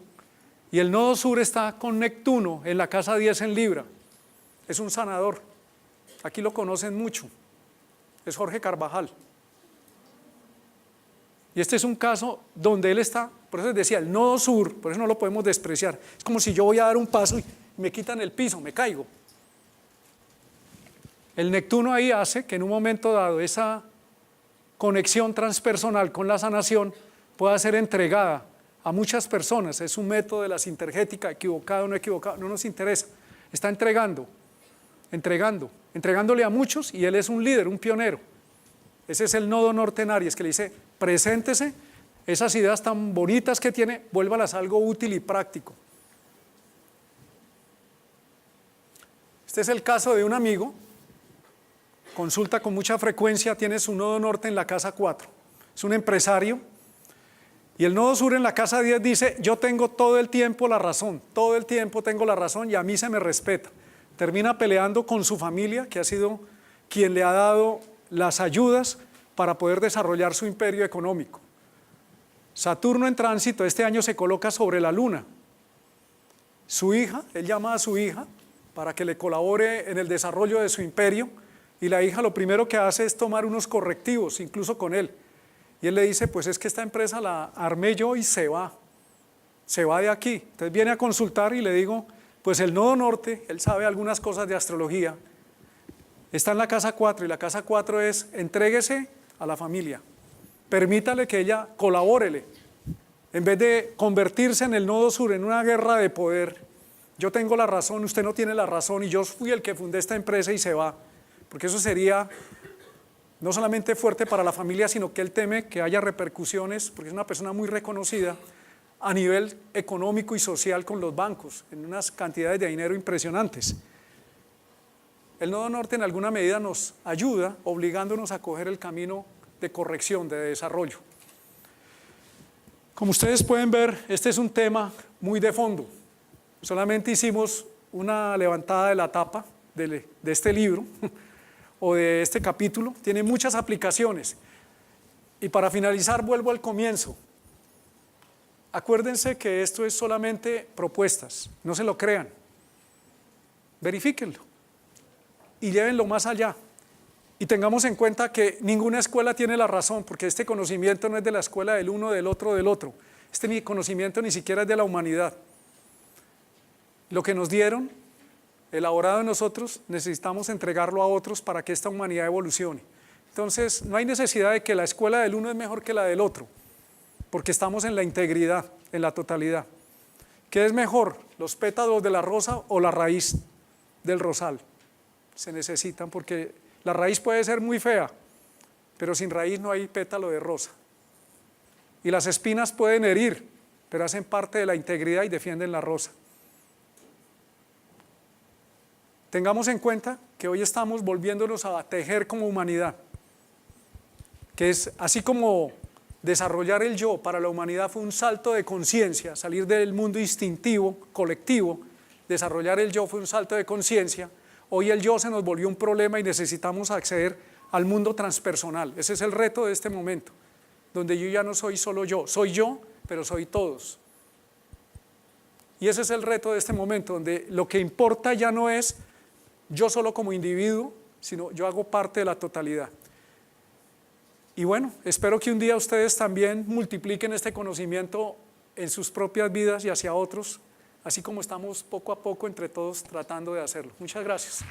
y el nodo sur está con Neptuno en la casa 10 en Libra. Es un sanador. Aquí lo conocen mucho. Es Jorge Carvajal. Y este es un caso donde él está, por eso les decía, el nodo sur, por eso no lo podemos despreciar. Es como si yo voy a dar un paso y me quitan el piso, me caigo. El Neptuno ahí hace que en un momento dado esa conexión transpersonal con la sanación pueda ser entregada a muchas personas. Es un método de la sintergética, equivocado o no equivocado, no nos interesa. Está entregándole a muchos, y él es un líder, un pionero. Ese es el nodo norte en Aries, que le dice, preséntese, esas ideas tan bonitas que tiene, vuélvalas algo útil y práctico. Este es el caso de un amigo, consulta con mucha frecuencia, tiene su nodo norte en la casa 4, es un empresario, y el nodo sur en la casa 10 dice, yo tengo todo el tiempo la razón, todo el tiempo tengo la razón y a mí se me respeta. Termina peleando con su familia, que ha sido quien le ha dado las ayudas para poder desarrollar su imperio económico. Saturno en tránsito este año se coloca sobre la luna. Su hija, él llama a su hija para que le colabore en el desarrollo de su imperio, y la hija lo primero que hace es tomar unos correctivos, incluso con él. Y él le dice, pues es que esta empresa la armé yo y se va de aquí. Entonces viene a consultar y le digo, pues el nodo norte, él sabe algunas cosas de astrología, está en la casa 4, y la casa 4 es, entréguese a la familia, permítale que ella colabórele, en vez de convertirse en el nodo sur en una guerra de poder. Yo tengo la razón, usted no tiene la razón, y yo fui el que fundé esta empresa y se va, porque eso sería no solamente fuerte para la familia, sino que él teme que haya repercusiones, porque es una persona muy reconocida a nivel económico y social con los bancos, en unas cantidades de dinero impresionantes. El nodo norte en alguna medida nos ayuda, obligándonos a coger el camino de corrección, de desarrollo. Como ustedes pueden ver, este es un tema muy de fondo. Solamente hicimos una levantada de la tapa de este libro o de este capítulo. Tiene muchas aplicaciones. Y para finalizar, vuelvo al comienzo. Acuérdense que esto es solamente propuestas, no se lo crean. Verifíquenlo y llévenlo más allá. Y tengamos en cuenta que ninguna escuela tiene la razón, porque este conocimiento no es de la escuela del uno, del otro, del otro. Este conocimiento ni siquiera es de la humanidad. Lo que nos dieron, elaborado en nosotros, necesitamos entregarlo a otros para que esta humanidad evolucione. Entonces, no hay necesidad de que la escuela del uno es mejor que la del otro, porque estamos en la integridad, en la totalidad. ¿Qué es mejor, los pétalos de la rosa o la raíz del rosal? Se necesitan, porque la raíz puede ser muy fea, pero sin raíz no hay pétalo de rosa. Y las espinas pueden herir, pero hacen parte de la integridad y defienden la rosa. Tengamos en cuenta que hoy estamos volviéndonos a tejer como humanidad, que es así como desarrollar el yo para la humanidad fue un salto de conciencia, salir del mundo instintivo, colectivo, desarrollar el yo fue un salto de conciencia. Hoy el yo se nos volvió un problema y necesitamos acceder al mundo transpersonal. Ese es el reto de este momento, donde yo ya no soy solo yo, soy yo, pero soy todos. Y ese es el reto de este momento, donde lo que importa ya no es yo solo como individuo, sino yo hago parte de la totalidad. Y bueno, espero que un día ustedes también multipliquen este conocimiento en sus propias vidas y hacia otros, así como estamos poco a poco entre todos tratando de hacerlo. Muchas gracias.